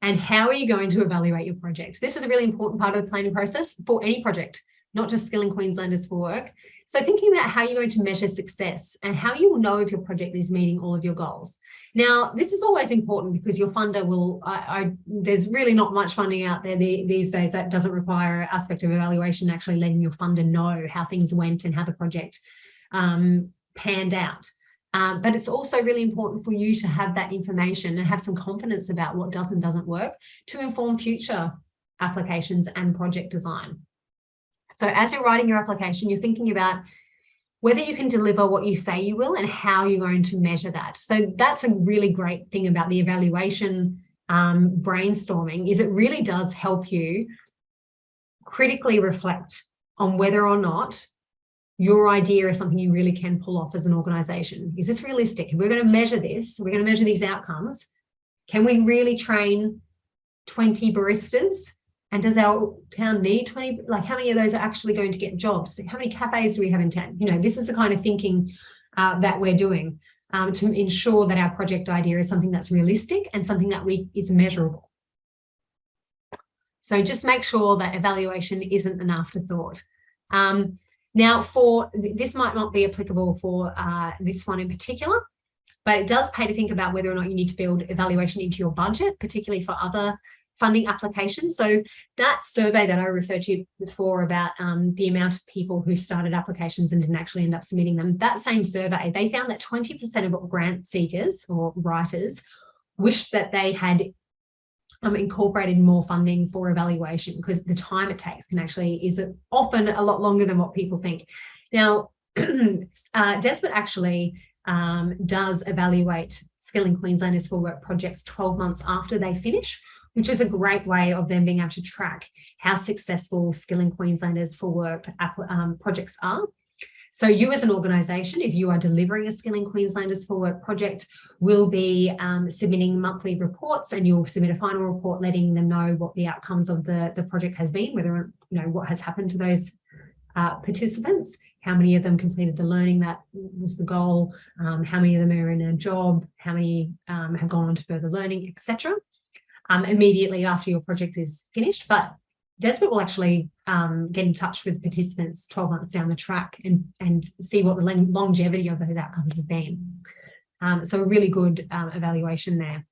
And how are you going to evaluate your project? This is a really important part of the planning process for any project, not just Skilling Queenslanders for Work. So thinking about how you're going to measure success and how you will know if your project is meeting all of your goals. Now, this is always important because your funder will, there's really not much funding out there these days that doesn't require an aspect of evaluation, actually letting your funder know how things went and how the project panned out. But it's also really important for you to have that information and have some confidence about what does and doesn't work to inform future applications and project design. So as you're writing your application, you're thinking about whether you can deliver what you say you will and how you're going to measure that. So that's a really great thing about the evaluation brainstorming, is it really does help you critically reflect on whether or not your idea is something you really can pull off as an organisation. Is this realistic? If we're going to measure this, we're going to measure these outcomes, can we really train 20 baristas? And does our town need 20? Like, how many of those are actually going to get jobs? How many cafes do we have in town? You know, this is the kind of thinking that we're doing to ensure that our project idea is something that's realistic and something that is measurable. So just make sure that evaluation isn't an afterthought. Now, this might not be applicable for this one in particular, but it does pay to think about whether or not you need to build evaluation into your budget, particularly for other funding applications. So that survey that I referred to before about the amount of people who started applications and didn't actually end up submitting them, that same survey, they found that 20% of grant seekers or writers wished that they had incorporated more funding for evaluation, because the time it takes is often a lot longer than what people think. Now, Desmond actually does evaluate Skilling Queenslanders for Work projects 12 months after they finish, which is a great way of them being able to track how successful Skilling Queenslanders for Work projects are. So you as an organisation, if you are delivering a Skilling Queenslanders for Work project, will be submitting monthly reports, and you'll submit a final report letting them know what the outcomes of the project has been, whether, you know, what has happened to those participants, how many of them completed the learning that was the goal, how many of them are in a job, how many have gone on to further learning, etc. Immediately after your project is finished. But Desperate will actually get in touch with participants 12 months down the track and see what the longevity of those outcomes have been. So a really good evaluation there.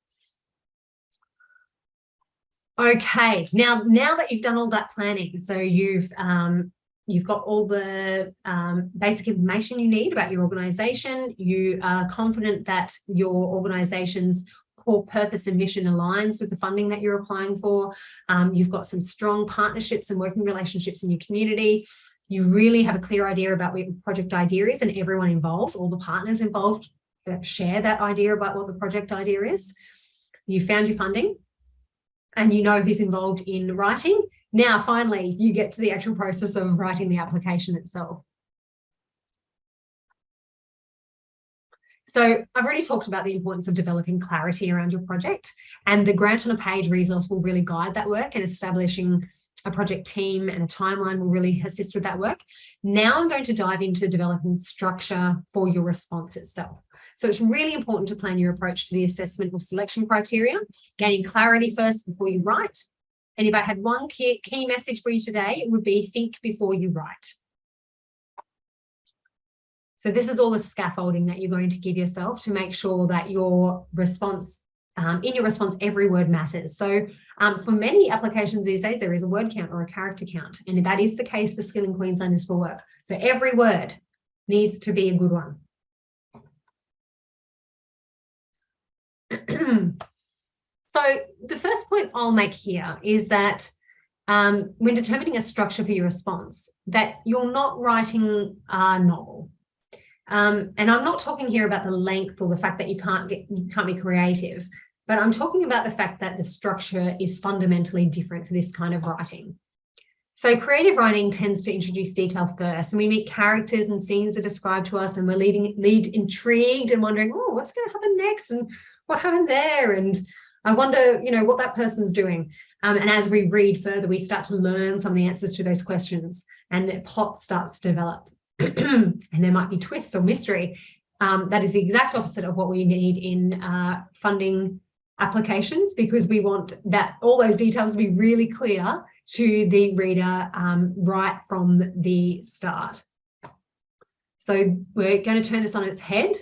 Okay, now that you've done all that planning, so you've got all the basic information you need about your organisation, you are confident that your organisation's core purpose and mission aligns with the funding that you're applying for. You've got some strong partnerships and working relationships in your community. You really have a clear idea about what your project idea is, and everyone involved, all the partners involved, share that idea about what the project idea is. You found your funding and you know who's involved in writing. Now, finally, you get to the actual process of writing the application itself. So I've already talked about the importance of developing clarity around your project, and the Grant on a Page resource will really guide that work, and establishing a project team and a timeline will really assist with that work. Now I'm going to dive into developing structure for your response itself. So it's really important to plan your approach to the assessment or selection criteria, gaining clarity first before you write. And if I had one key message for you today, it would be think before you write. So this is all the scaffolding that you're going to give yourself to make sure that your response, in your response, every word matters. So for many applications these days, there is a word count or a character count, and that is the case for Skilling Queenslanders for Work. So every word needs to be a good one. So the first point I'll make here is that when determining a structure for your response, that you're not writing a novel. And I'm not talking here about the length or the fact that you can't be creative, but I'm talking about the fact that the structure is fundamentally different for this kind of writing. So creative writing tends to introduce detail first, and we meet characters and scenes are described to us, and we're lead intrigued and wondering, oh, what's going to happen next, and what happened there, and I wonder, you know, what that person's doing. And as we read further, we start to learn some of the answers to those questions, and the plot starts to develop. And there might be twists or mystery. That is the exact opposite of what we need in funding applications, because we want that all those details to be really clear to the reader right from the start. So we're going to turn this on its head.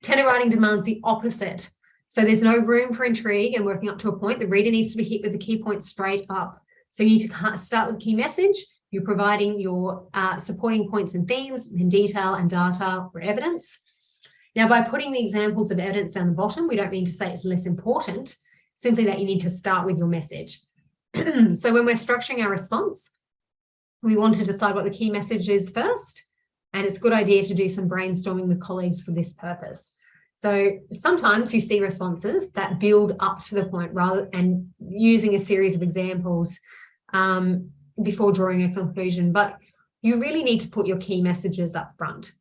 Tenor writing demands the opposite. So there's no room for intrigue and working up to a point. The reader needs to be hit with the key points straight up. So you need to start with key message. You're providing your supporting points and themes and detail and data or evidence. Now, by putting the examples of evidence down the bottom, we don't mean to say it's less important, simply that you need to start with your message. So when we're structuring our response, we want to decide what the key message is first. And it's a good idea to do some brainstorming with colleagues for this purpose. So sometimes you see responses that build up to the point and using a series of examples before drawing a conclusion, but you really need to put your key messages up front.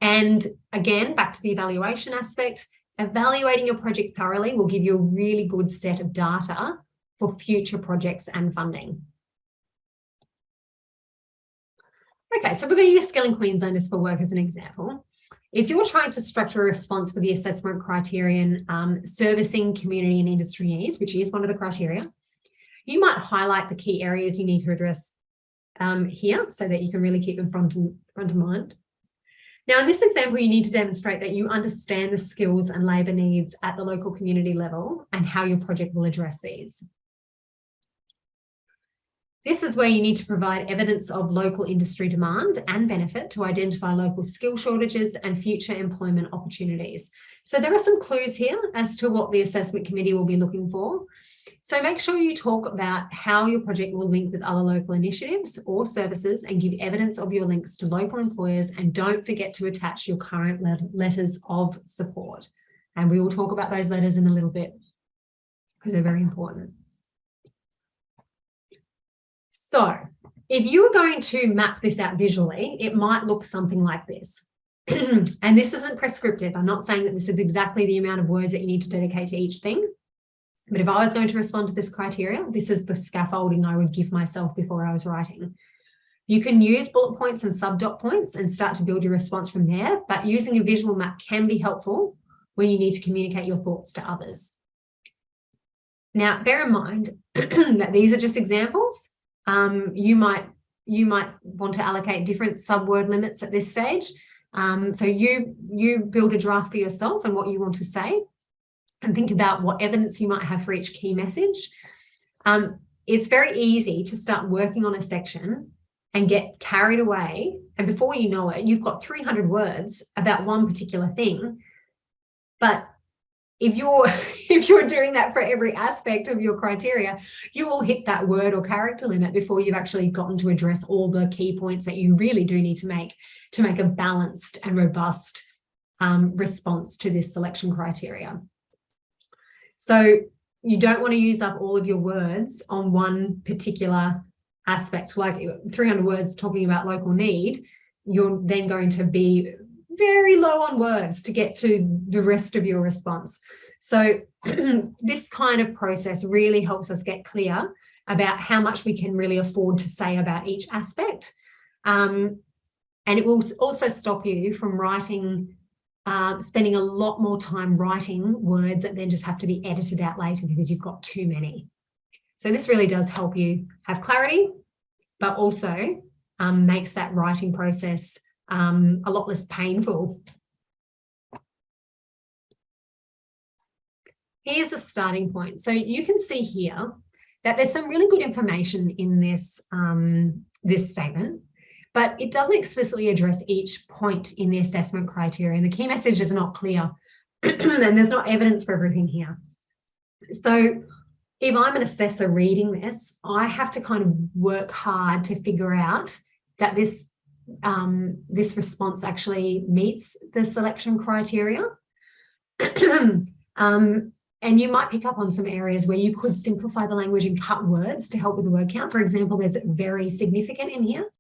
And again, back to the evaluation aspect, evaluating your project thoroughly will give you a really good set of data for future projects and funding. Okay, so we're going to use Skilling Queenslanders for work as an example. If you're trying to structure a response for the assessment criterion, servicing community and industry needs, which is one of the criteria, you might highlight the key areas you need to address here so that you can really keep them front of mind. Now, in this example, you need to demonstrate that you understand the skills and labour needs at the local community level and how your project will address these. This is where you need to provide evidence of local industry demand and benefit to identify local skill shortages and future employment opportunities. So there are some clues here as to what the assessment committee will be looking for. So make sure you talk about how your project will link with other local initiatives or services and give evidence of your links to local employers, and don't forget to attach your current letters of support. And we will talk about those letters in a little bit because they're very important. So if you are going to map this out visually, it might look something like this. And this isn't prescriptive. I'm not saying that this is exactly the amount of words that you need to dedicate to each thing. But if I was going to respond to this criteria, this is the scaffolding I would give myself before I was writing. You can use bullet points and sub-dot points and start to build your response from there, but using a visual map can be helpful when you need to communicate your thoughts to others. Now, bear in mind that these are just examples. You might want to allocate different sub-word limits at this stage. So you build a draft for yourself and what you want to say, and think about what evidence you might have for each key message. It's very easy to start working on a section and get carried away, and before you know it, you've got 300 words about one particular thing. But if you're doing that for every aspect of your criteria, you will hit that word or character limit before you've actually gotten to address all the key points that you really do need to make a balanced and robust response to this selection criteria. So you don't want to use up all of your words on one particular aspect, like 300 words talking about local need. You're then going to be very low on words to get to the rest of your response. So this kind of process really helps us get clear about how much we can really afford to say about each aspect. And it will also stop you from writing, spending a lot more time writing words that then just have to be edited out later because you've got too many. So this really does help you have clarity, but also makes that writing process a lot less painful. Here's a starting point. So you can see here that there's some really good information in this, this statement, but it doesn't explicitly address each point in the assessment criteria, and the key message is not clear and there's not evidence for everything here. So if I'm an assessor reading this, I have to kind of work hard to figure out that this response actually meets the selection criteria. And you might pick up on some areas where you could simplify the language and cut words to help with the word count. For example, there's very significant in here.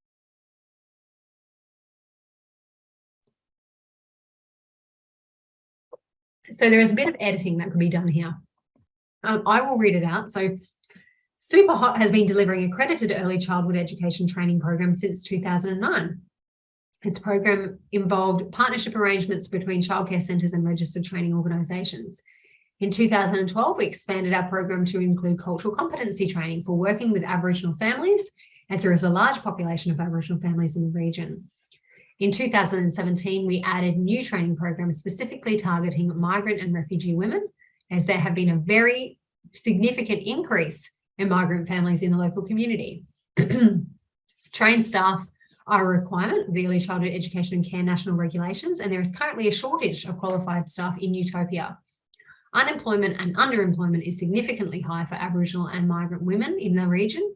So there is a bit of editing that could be done here. I will read it out. So Superhot has been delivering accredited early childhood education training program since 2009. Its program involved partnership arrangements between childcare centres and registered training organisations. In 2012, we expanded our program to include cultural competency training for working with Aboriginal families, as there is a large population of Aboriginal families in the region. In 2017, we added new training programs specifically targeting migrant and refugee women, as there have been a very significant increase in migrant families in the local community. Trained staff are a requirement of the Early Childhood Education and Care National Regulations, and there is currently a shortage of qualified staff in Utopia. Unemployment and underemployment is significantly high for Aboriginal and migrant women in the region.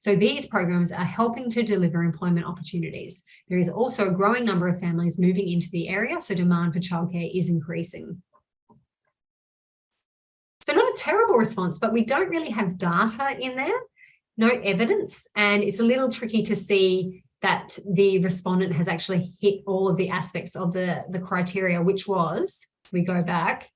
So these programs are helping to deliver employment opportunities. There is also a growing number of families moving into the area, so demand for childcare is increasing. So not a terrible response, but we don't really have data in there, no evidence, and it's a little tricky to see that the respondent has actually hit all of the aspects of the criteria, which was, we go back,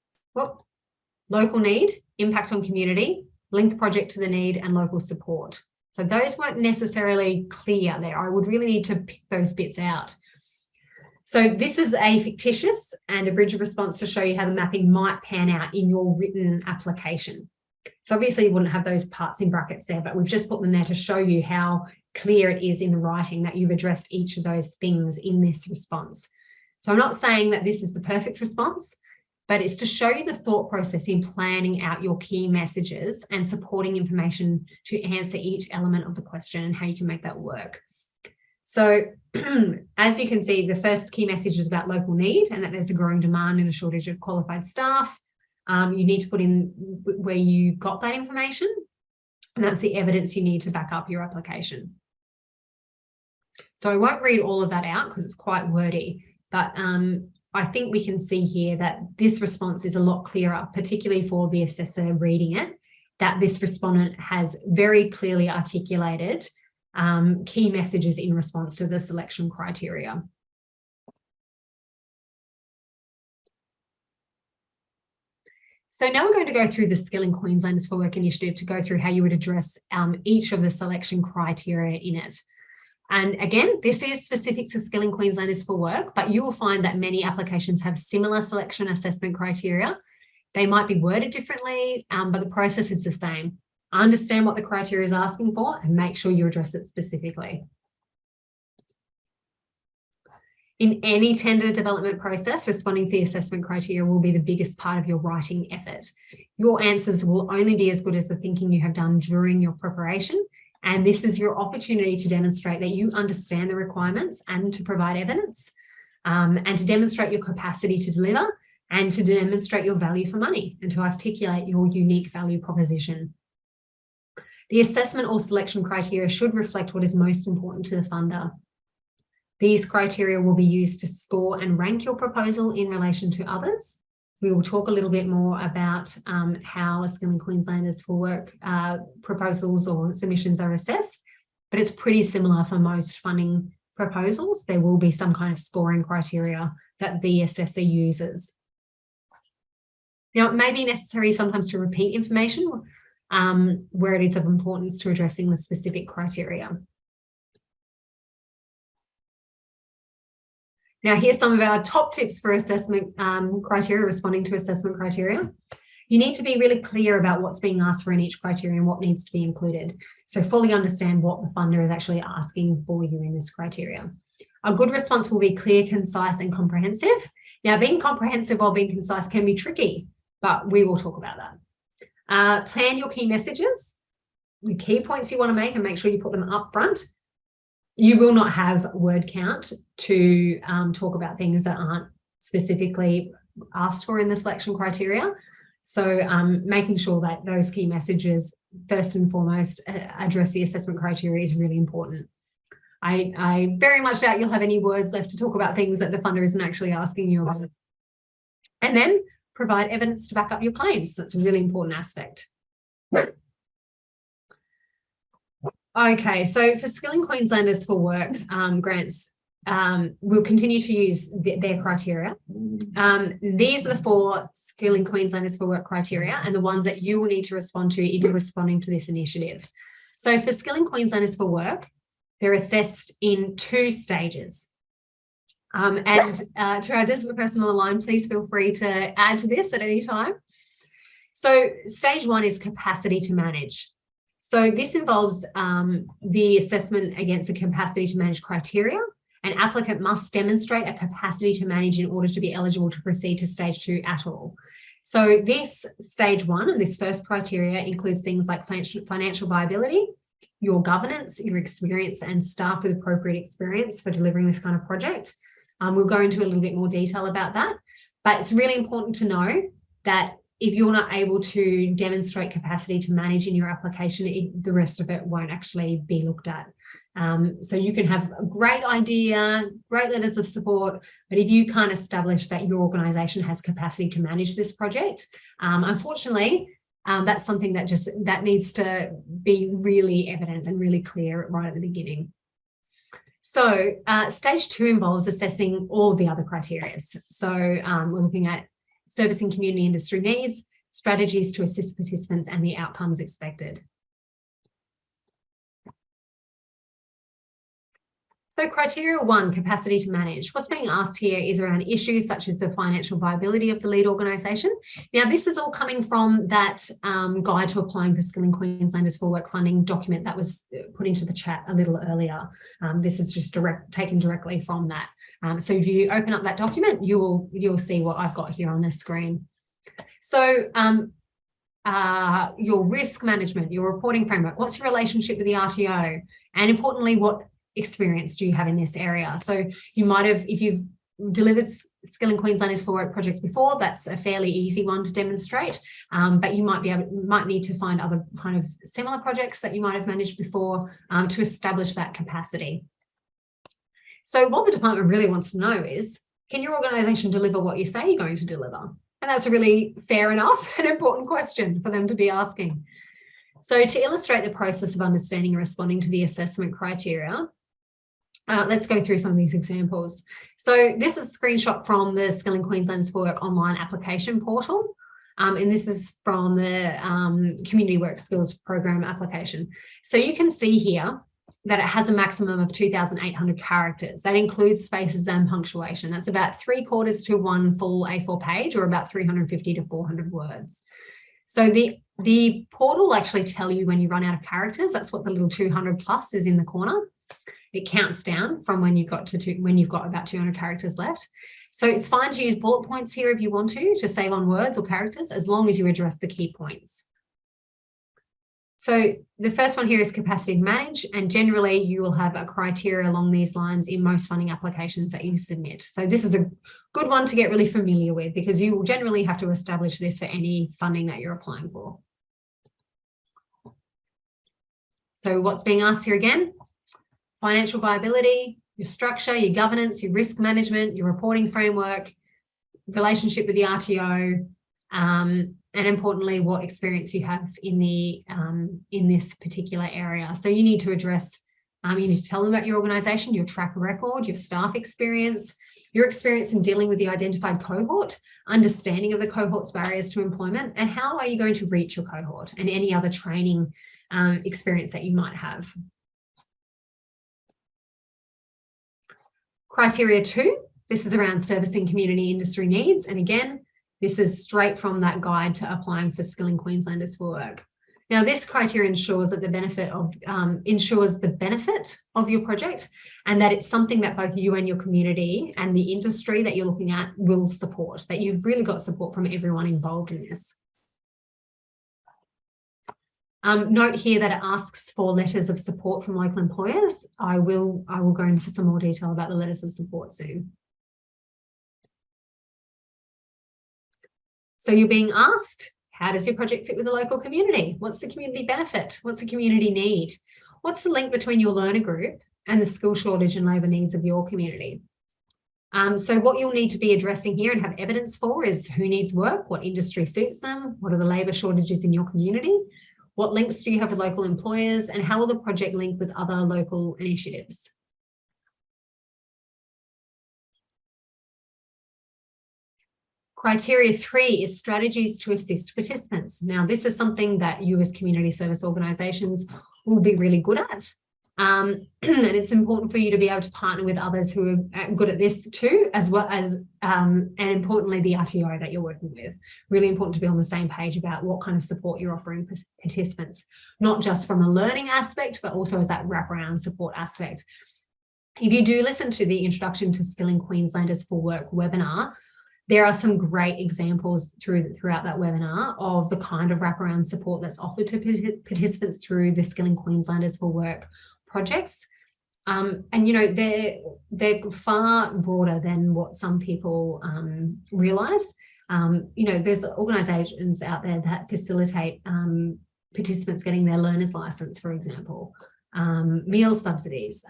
local need, impact on community, linked project to the need, and local support. So those weren't necessarily clear there. I would really need to pick those bits out. So this is a fictitious and abridged response to show you how the mapping might pan out in your written application. So obviously you wouldn't have those parts in brackets there, but we've just put them there to show you how clear it is in the writing that you've addressed each of those things in this response. So I'm not saying that this is the perfect response, but it's to show you the thought process in planning out your key messages and supporting information to answer each element of the question and how you can make that work. So as you can see, the first key message is about local need and that there's a growing demand and a shortage of qualified staff. You need to put in where you got that information, and that's the evidence you need to back up your application. So I won't read all of that out because it's quite wordy, but I think we can see here that this response is a lot clearer, particularly for the assessor reading it, that this respondent has very clearly articulated key messages in response to the selection criteria. So now we're going to go through the Skilling Queenslanders for Work initiative to go through how you would address each of the selection criteria in it. And again, this is specific to Skilling Queenslanders for Work, but you will find that many applications have similar selection assessment criteria. They might be worded differently, but the process is the same. Understand what the criteria is asking for and make sure you address it specifically. In any tender development process, responding to the assessment criteria will be the biggest part of your writing effort. Your answers will only be as good as the thinking you have done during your preparation. And this is your opportunity to demonstrate that you understand the requirements and to provide evidence, and to demonstrate your capacity to deliver and to demonstrate your value for money and to articulate your unique value proposition. The assessment or selection criteria should reflect what is most important to the funder. These criteria will be used to score and rank your proposal in relation to others. We will talk a little bit more about how Skilling Queenslanders for Work proposals or submissions are assessed, but it's pretty similar for most funding proposals. There will be some kind of scoring criteria that the assessor uses. Now, it may be necessary sometimes to repeat information where it is of importance to addressing the specific criteria. Now, here's some of our top tips for assessment criteria, responding to assessment criteria. You need to be really clear about what's being asked for in each criteria and what needs to be included. So fully understand what the funder is actually asking for you in this criteria. A good response will be clear, concise, and comprehensive. Now, being comprehensive while being concise can be tricky, but we will talk about that. Plan your key messages, the key points you want to make, and make sure you put them up front. You will not have word count to talk about things that aren't specifically asked for in the selection criteria. So making sure that those key messages, first and foremost, address the assessment criteria is really important. I very much doubt you'll have any words left to talk about things that the funder isn't actually asking you about. And then provide evidence to back up your claims. That's a really important aspect. Okay, so for Skilling Queenslanders for Work grants, we'll continue to use their criteria. These are the 4 Skilling Queenslanders for Work criteria and the ones that you will need to respond to if you're responding to this initiative. So for Skilling Queenslanders for Work, they're assessed in 2 stages. To our desperate person on the line, please feel free to add to this at any time. So stage 1 is capacity to manage. So this involves the assessment against the capacity to manage criteria. An applicant must demonstrate a capacity to manage in order to be eligible to proceed to stage 2 at all. So this stage 1 and this first criteria includes things like financial viability, your governance, your experience, and staff with appropriate experience for delivering this kind of project. We'll go into a little bit more detail about that, but it's really important to know that if you're not able to demonstrate capacity to manage in your application, the rest of it won't actually be looked at. So you can have a great idea, great letters of support, but if you can't establish that your organisation has capacity to manage this project, unfortunately, that's something that needs to be really evident and really clear right at the beginning. So stage 2 involves assessing all the other criteria. So we're looking at servicing community industry needs, strategies to assist participants, and the outcomes expected. So criteria 1, capacity to manage. What's being asked here is around issues such as the financial viability of the lead organisation. Now, this is all coming from that guide to applying for Skilling Queenslanders for Work funding document that was put into the chat a little earlier. This is just taken directly from that. So if you open up that document, you'll see what I've got here on the screen. So your risk management, your reporting framework, what's your relationship with the RTO? And importantly, what experience do you have in this area? So you might have, if you've delivered Skilling Queenslanders for Work projects before, that's a fairly easy one to demonstrate, but you might need to find other kind of similar projects that you might have managed before to establish that capacity. So what the department really wants to know is, can your organisation deliver what you say you're going to deliver? And that's a really fair enough and important question for them to be asking. So to illustrate the process of understanding and responding to the assessment criteria, let's go through some of these examples. So this is a screenshot from the Skilling Queenslanders for Work online application portal. And this is from the Community Work Skills Program application. So you can see here that it has a maximum of 2,800 characters. That includes spaces and punctuation. That's about 3/4 to 1 full A4 page, or about 350 to 400 words. So the portal will actually tell you when you run out of characters. That's what the little 200 plus is in the corner. It counts down from when you've got about 200 characters left. So it's fine to use bullet points here if you want to save on words or characters, as long as you address the key points. So the first one here is capacity to manage, and generally you will have a criteria along these lines in most funding applications that you submit. So this is a good one to get really familiar with, because you will generally have to establish this for any funding that you're applying for. So what's being asked here again? Financial viability, your structure, your governance, your risk management, your reporting framework, relationship with the RTO, and importantly, what experience you have in this particular area. So you need to address, you need to tell them about your organisation, your track record, your staff experience, your experience in dealing with the identified cohort, understanding of the cohort's barriers to employment, and how are you going to reach your cohort, and any other training experience that you might have. Criteria 2, this is around servicing community industry needs. And again, this is straight from that guide to applying for Skilling Queenslanders for Work. Now, this criteria ensures that the benefit of your project, and that it's something that both you and your community and the industry that you're looking at will support, that you've really got support from everyone involved in this. Note here that it asks for letters of support from local employers. I will go into some more detail about the letters of support soon. So you're being asked, how does your project fit with the local community? What's the community benefit? What's the community need? What's the link between your learner group and the skill shortage and labour needs of your community? So what you'll need to be addressing here and have evidence for is who needs work, what industry suits them, what are the labour shortages in your community, what links do you have with local employers, and how will the project link with other local initiatives? Criteria 3 is strategies to assist participants. Now, this is something that you as community service organisations will be really good at. And it's important for you to be able to partner with others who are good at this too, as well as, and importantly, the RTO that you're working with. Really important to be on the same page about what kind of support you're offering participants, not just from a learning aspect, but also as that wraparound support aspect. If you do listen to the Introduction to Skilling Queenslanders for Work webinar, there are some great examples throughout that webinar of the kind of wraparound support that's offered to participants through the Skilling Queenslanders for Work projects. And, you know, they're far broader than what some people realise. There's organisations out there that facilitate participants getting their learner's licence, for example, meal subsidies,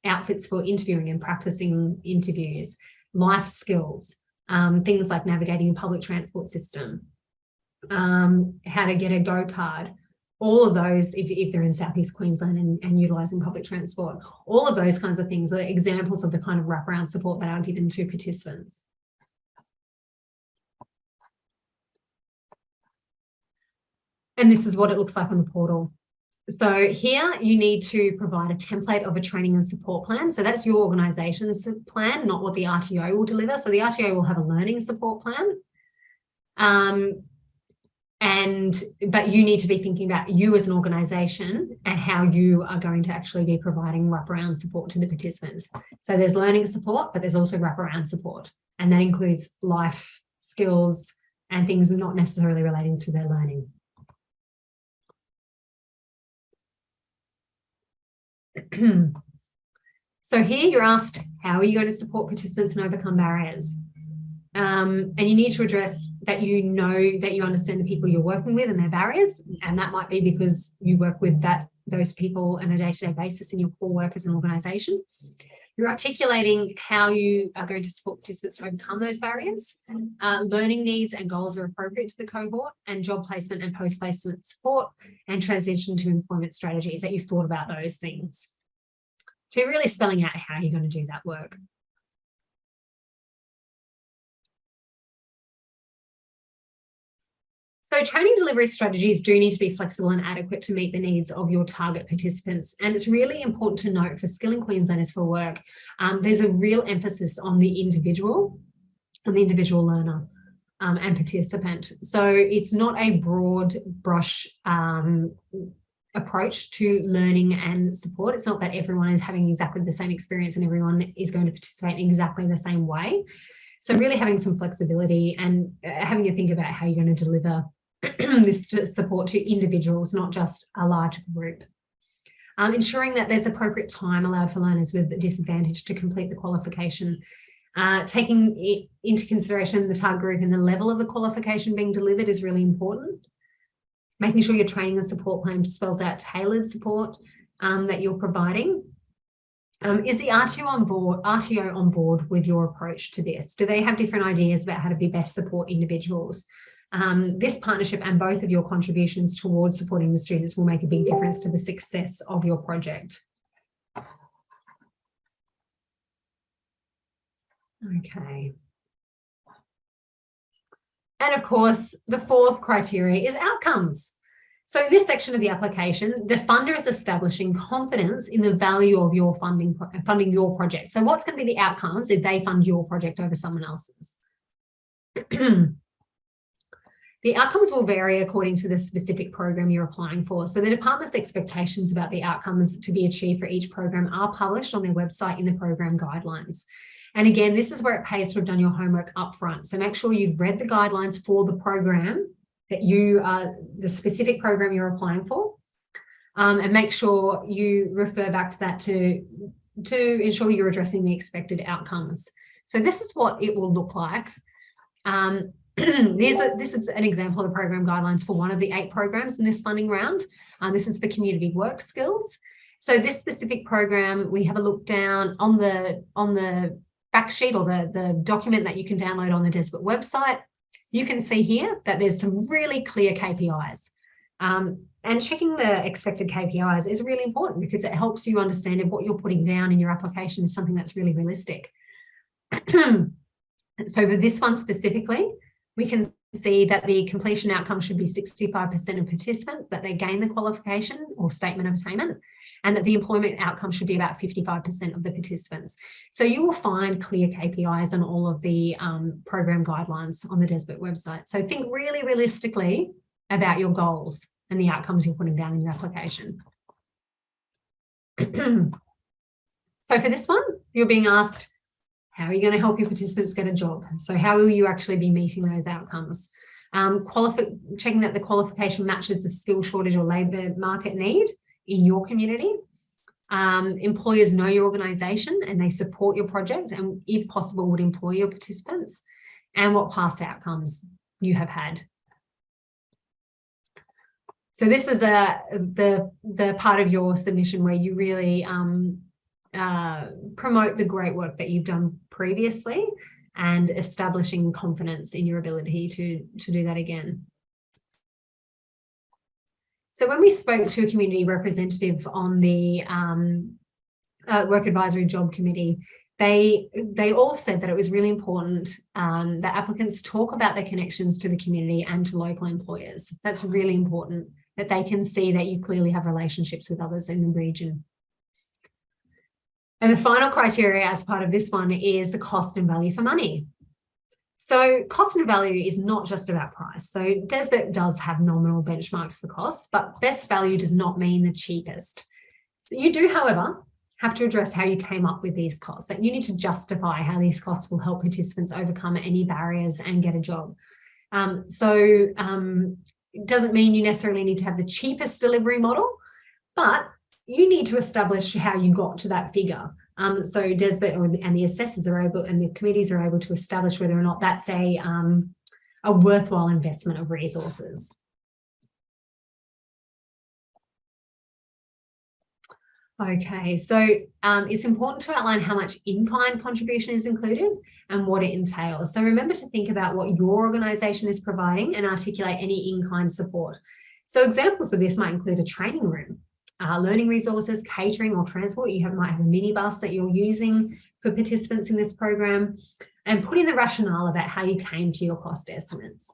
outfits for interviewing and practicing interviews, life skills, things like navigating a public transport system, how to get a go card. All of those, if they're in Southeast Queensland and utilising public transport, all of those kinds of things are examples of the kind of wraparound support that are given to participants. And this is what it looks like on the portal. So here you need to provide a template of a training and support plan. So that's your organisation's plan, not what the RTO will deliver. So the RTO will have a learning support plan. But you need to be thinking about you as an organisation and how you are going to actually be providing wraparound support to the participants. So there's learning support, but there's also wraparound support. And that includes life skills and things not necessarily relating to their learning. So here you're asked, how are you going to support participants and overcome barriers? And you need to address that you know that you understand the people you're working with and their barriers, and that might be because you work with those people on a day-to-day basis in your core work as an organisation. You're articulating how you are going to support participants to overcome those barriers. Learning needs and goals are appropriate to the cohort, and job placement and post-placement support and transition to employment strategies, that you've thought about those things. So you're really spelling out how you're going to do that work. So training delivery strategies do need to be flexible and adequate to meet the needs of your target participants. And it's really important to note for Skilling Queenslanders for Work, there's a real emphasis on the individual learner and participant. So it's not a broad brush approach to learning and support. It's not that everyone is having exactly the same experience and everyone is going to participate in exactly the same way. So really having some flexibility and having a think about how you're going to deliver this support to individuals, not just a large group. Ensuring that there's appropriate time allowed for learners with a disadvantage to complete the qualification. Taking into consideration the target group and the level of the qualification being delivered is really important. Making sure your training and support plan spells out tailored support that you're providing. Is the RTO on board with your approach to this? Do they have different ideas about how to be best support individuals? This partnership and both of your contributions towards supporting the students will make a big difference to the success of your project. Okay. And of course, the fourth criteria is outcomes. So in this section of the application, the funder is establishing confidence in the value of your funding your project. So what's going to be the outcomes if they fund your project over someone else's? The outcomes will vary according to the specific program you're applying for. So the department's expectations about the outcomes to be achieved for each program are published on their website in the program guidelines. And again, this is where it pays to have done your homework upfront. So make sure you've read the guidelines for the program that the specific program you're applying for, and make sure you refer back to that to ensure you're addressing the expected outcomes. So this is what it will look like. This is an example of the program guidelines for one of the 8 programs in this funding round. This is for community work skills. So this specific program, we have a look down on the fact sheet or the document that you can download on the Desbert website. You can see here that there's some really clear KPIs. And checking the expected KPIs is really important because it helps you understand if what you're putting down in your application is something that's really realistic. So for this one specifically, we can see that the completion outcome should be 65% of participants, that they gain the qualification or statement of attainment, and that the employment outcome should be about 55% of the participants. So you will find clear KPIs on all of the program guidelines on the Desbert website. So think really realistically about your goals and the outcomes you're putting down in your application. So for this one, you're being asked, how are you going to help your participants get a job? So how will you actually be meeting those outcomes? Checking that the qualification matches the skill shortage or labour market need in your community. Employers know your organisation and they support your project and if possible would employ your participants. and what past outcomes you have had. So this is the part of your submission where you really promote the great work that you've done previously and establishing confidence in your ability to do that again. So when we spoke to a community representative on the Work Advisory Job Committee, they all said that it was really important that applicants talk about their connections to the community and to local employers. That's really important, that they can see that you clearly have relationships with others in the region. And the final criteria as part of this one is the cost and value for money. So cost and value is not just about price. So DESBET does have nominal benchmarks for costs, but best value does not mean the cheapest. So you do, however, have to address how you came up with these costs. That you need to justify how these costs will help participants overcome any barriers and get a job. It doesn't mean you necessarily need to have the cheapest delivery model, but you need to establish how you got to that figure. So DESBET and the assessors are able, and the committees are able to establish whether or not that's a worthwhile investment of resources. Okay, so it's important to outline how much in-kind contribution is included and what it entails. So remember to think about what your organisation is providing and articulate any in-kind support. So examples of this might include a training room, learning resources, catering or transport. You might have a minibus that you're using for participants in this program, and put in the rationale about how you came to your cost estimates.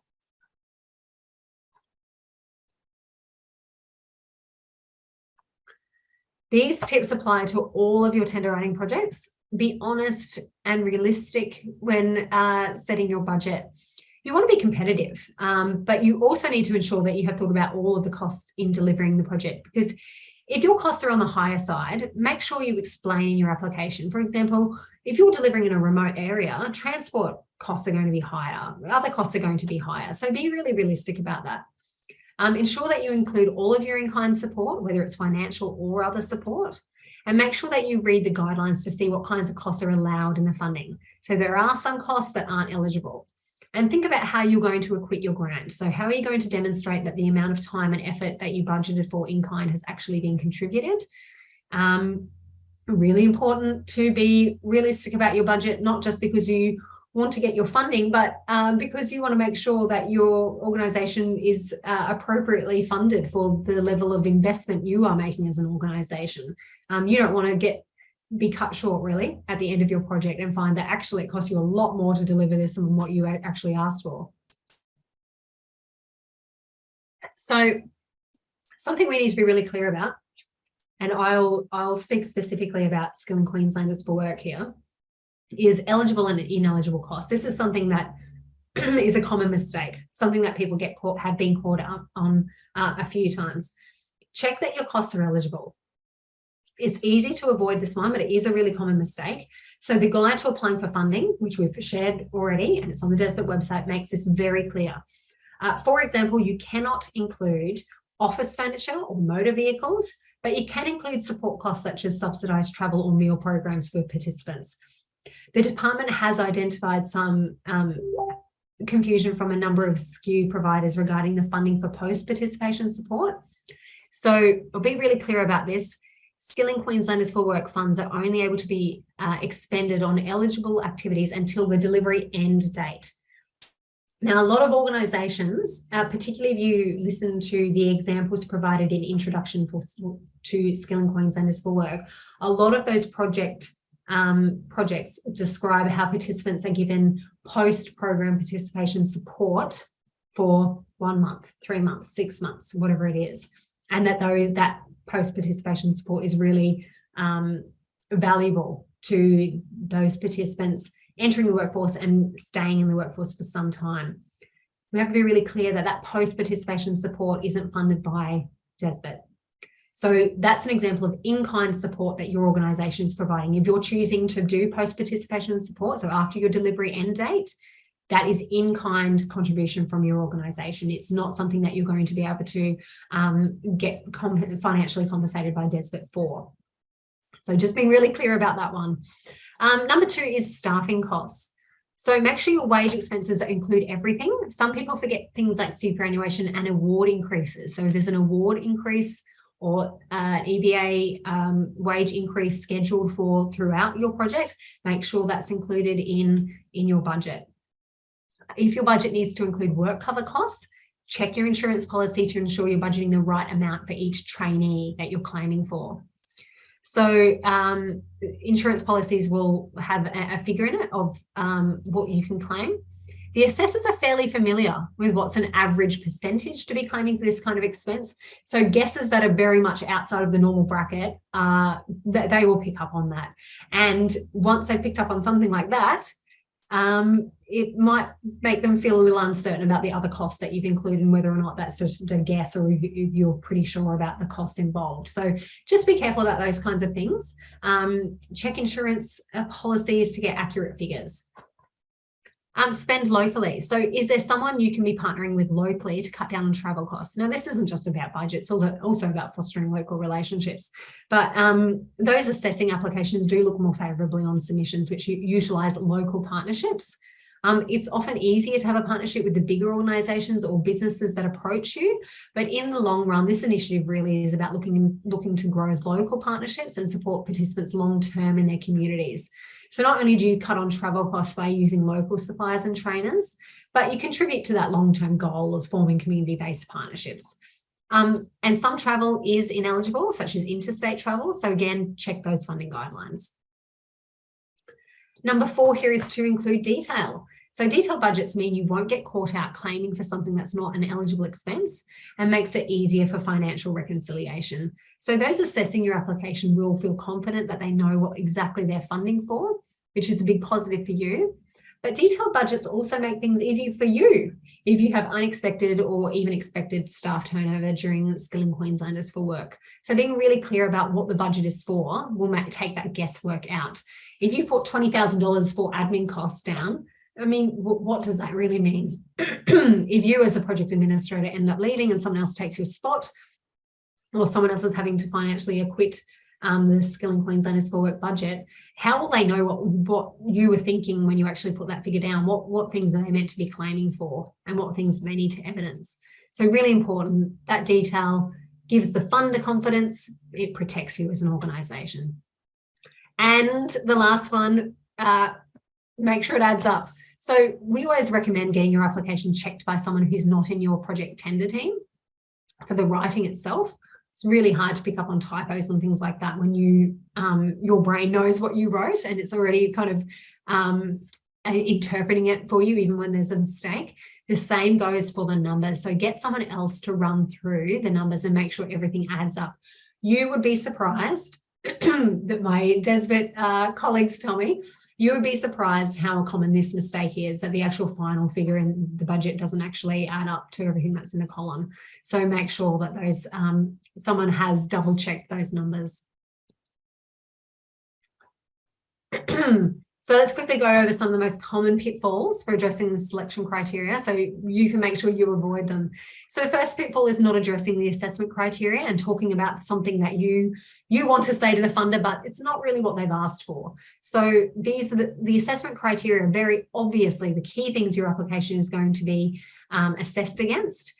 These tips apply to all of your tender writing projects. Be honest and realistic when setting your budget. You want to be competitive, but you also need to ensure that you have thought about all of the costs in delivering the project, because if your costs are on the higher side, make sure you explain in your application. For example, if you're delivering in a remote area, transport costs are going to be higher, other costs are going to be higher. So be really realistic about that. Ensure that you include all of your in-kind support, whether it's financial or other support, and make sure that you read the guidelines to see what kinds of costs are allowed in the funding. So there are some costs that aren't eligible. And think about how you're going to acquit your grant. So how are you going to demonstrate that the amount of time and effort that you budgeted for in-kind has actually been contributed? Really important to be realistic about your budget, not just because you want to get your funding, but because you want to make sure that your organisation is appropriately funded for the level of investment you are making as an organisation. You don't want to be cut short really at the end of your project and find that actually it costs you a lot more to deliver this than what you actually asked for. So something we need to be really clear about, and I'll speak specifically about Skilling Queenslanders for work here, is eligible and ineligible costs. This is something that is a common mistake, something that people have been caught up on a few times. Check that your costs are eligible. It's easy to avoid this one, but it is a really common mistake. So the guide to applying for funding, which we've shared already, and it's on the DESBET website, makes this very clear. For example, you cannot include office furniture or motor vehicles, but you can include support costs such as subsidised travel or meal programs for participants. The department has identified some confusion from a number of SKU providers regarding the funding for post-participation support. So I'll be really clear about this. Skilling Queenslanders for Work funds are only able to be expended on eligible activities until the delivery end date. Now, a lot of organisations, particularly if you listen to the examples provided in Introduction to Skilling Queenslanders for Work, a lot of those projects describe how participants are given post-program participation support for 1 month, 3 months, 6 months, whatever it is, and that post-participation support is really valuable to those participants entering the workforce and staying in the workforce for some time. We have to be really clear that that post-participation support isn't funded by DESBET. So that's an example of in-kind support that your organisation is providing. If you're choosing to do post-participation support, so after your delivery end date, that is in-kind contribution from your organisation. It's not something that you're going to be able to get financially compensated by DESBET for. So just being really clear about that one. Number 2 is staffing costs. So make sure your wage expenses include everything. Some people forget things like superannuation and award increases. So if there's an award increase or an EBA wage increase scheduled for throughout your project, make sure that's included in your budget. If your budget needs to include work cover costs, check your insurance policy to ensure you're budgeting the right amount for each trainee that you're claiming for. So insurance policies will have a figure in it of what you can claim. The assessors are fairly familiar with what's an average percentage to be claiming for this kind of expense. So guesses that are very much outside of the normal bracket, they will pick up on that. And once they've picked up on something like that, it might make them feel a little uncertain about the other costs that you've included and whether or not that's just a guess or if you're pretty sure about the costs involved. So just be careful about those kinds of things. Check insurance policies to get accurate figures. Spend locally. So is there someone you can be partnering with locally to cut down on travel costs? Now, this isn't just about budgets, it's also about fostering local relationships. But those assessing applications do look more favourably on submissions which utilise local partnerships. It's often easier to have a partnership with the bigger organisations or businesses that approach you, but in the long run, this initiative really is about looking to grow local partnerships and support participants long-term in their communities. So not only do you cut on travel costs by using local suppliers and trainers, but you contribute to that long-term goal of forming community-based partnerships. And some travel is ineligible, such as interstate travel. So again, check those funding guidelines. Number 4 here is to include detail. So detailed budgets mean you won't get caught out claiming for something that's not an eligible expense and makes it easier for financial reconciliation. So those assessing your application will feel confident that they know what exactly they're funding for, which is a big positive for you. But detailed budgets also make things easier for you if you have unexpected or even expected staff turnover during Skilling Queenslanders for work. So being really clear about what the budget is for will take that guesswork out. If you put $20,000 for admin costs down, I mean, what does that really mean? If you as a project administrator end up leaving and someone else takes your spot, or someone else is having to financially acquit the Skilling Queenslanders for work budget, how will they know what you were thinking when you actually put that figure down? What things are they meant to be claiming for and what things they need to evidence? So really important, that detail gives the funder confidence, it protects you as an organisation. And the last one, make sure it adds up. So we always recommend getting your application checked by someone who's not in your project tender team for the writing itself. It's really hard to pick up on typos and things like that when your brain knows what you wrote and it's already kind of interpreting it for you even when there's a mistake. The same goes for the numbers. So get someone else to run through the numbers and make sure everything adds up. You would be surprised that my DESBIT colleagues tell me, you would be surprised how common this mistake is, that the actual final figure in the budget doesn't actually add up to everything that's in the column. So make sure that those someone has double checked those numbers. So let's quickly go over some of the most common pitfalls for addressing the selection criteria so you can make sure you avoid them. So the first pitfall is not addressing the assessment criteria and talking about something that you want to say to the funder, but it's not really what they've asked for. So these are the assessment criteria are very obviously the key things your application is going to be assessed against.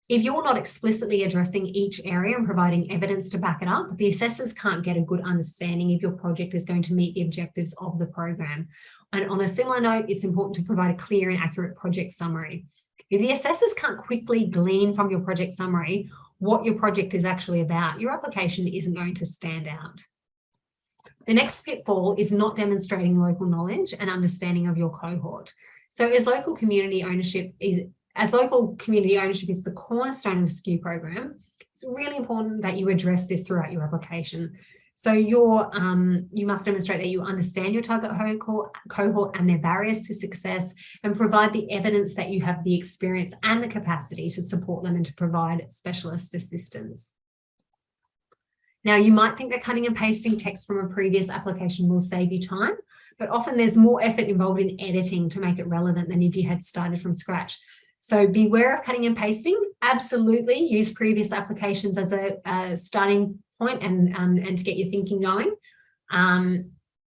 If you're not explicitly addressing each area and providing evidence to back it up, the assessors can't get a good understanding if your project is going to meet the objectives of the program. And on a similar note, it's important to provide a clear and accurate project summary. If the assessors can't quickly glean from your project summary what your project is actually about, your application isn't going to stand out. The next pitfall is not demonstrating local knowledge and understanding of your cohort. So as local community ownership is the cornerstone of the SKU program, it's really important that you address this throughout your application. So you must demonstrate that you understand your target cohort and their barriers to success and provide the evidence that you have the experience and the capacity to support them and to provide specialist assistance. Now, you might think that cutting and pasting text from a previous application will save you time, but often there's more effort involved in editing to make it relevant than if you had started from scratch. So beware of cutting and pasting. Absolutely use previous applications as a starting point and to get your thinking going.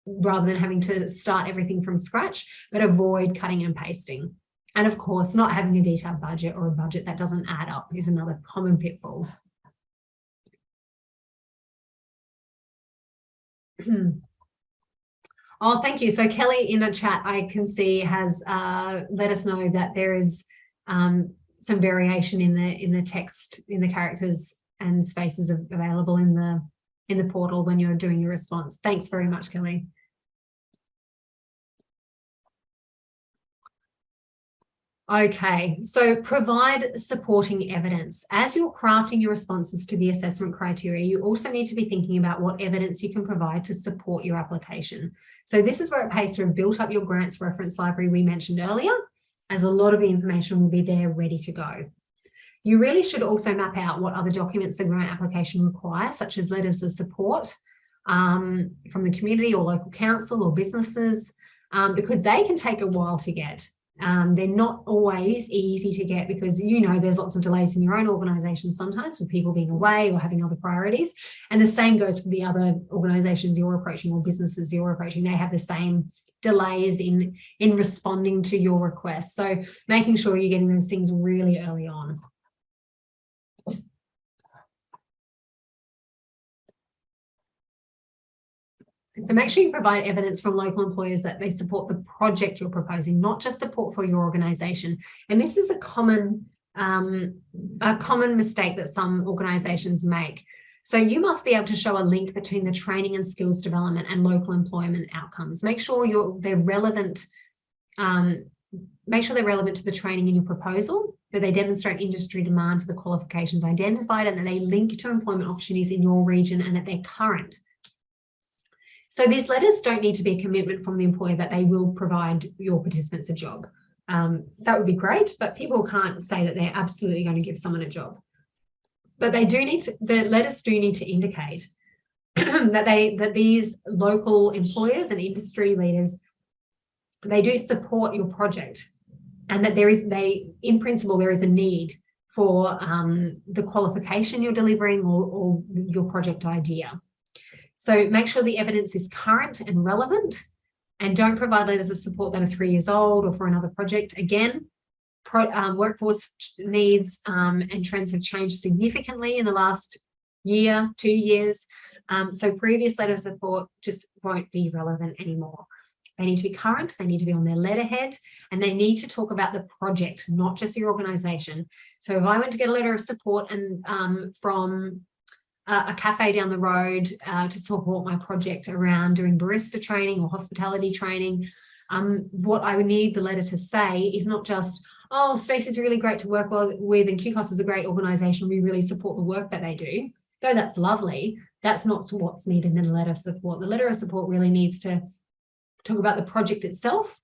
rather than having to start everything from scratch, but avoid cutting and pasting. And of course, not having a detailed budget or a budget that doesn't add up is another common pitfall. Oh, thank you. So Kelly in the chat, I can see, has let us know that there is some variation in the text, in the characters and spaces available in the portal when you're doing your response. Thanks very much, Kelly. Okay, so provide supporting evidence. As you're crafting your responses to the assessment criteria, you also need to be thinking about what evidence you can provide to support your application. So this is where it pays to have built up your grants reference library we mentioned earlier, as a lot of the information will be there ready to go. You really should also map out what other documents the grant application requires, such as letters of support from the community or local council or businesses, because they can take a while to get. They're not always easy to get because, you know, there's lots of delays in your own organisation sometimes with people being away or having other priorities. And the same goes for the other organisations you're approaching or businesses you're approaching. They have the same delays in responding to your request. So making sure you're getting those things really early on. So make sure you provide evidence from local employers that they support the project you're proposing, not just support for your organisation. And this is a common mistake that some organisations make. So you must be able to show a link between the training and skills development and local employment outcomes. Make sure they're relevant. Make sure they're relevant to the training in your proposal, that they demonstrate industry demand for the qualifications identified, and that they link to employment opportunities in your region and that they're current. So these letters don't need to be a commitment from the employer that they will provide your participants a job. That would be great, but people can't say that they're absolutely going to give someone a job. But they do need to, the letters do need to indicate that these local employers and industry leaders, they do support your project, and that in principle, there is a need for the qualification you're delivering or your project idea. So make sure the evidence is current and relevant, and don't provide letters of support that are 3 years old or for another project. Again, workforce needs and trends have changed significantly in the last year, 2 years. So previous letters of support just won't be relevant anymore. They need to be current, they need to be on their letterhead, and they need to talk about the project, not just your organisation. So if I went to get a letter of support and from a cafe down the road to support my project around doing barista training or hospitality training, what I would need the letter to say is not just, oh, Stacey's really great to work with and Kpis is a great organisation, we really support the work that they do. Though that's lovely, that's not what's needed in a letter of support. The letter of support really needs to talk about the project itself.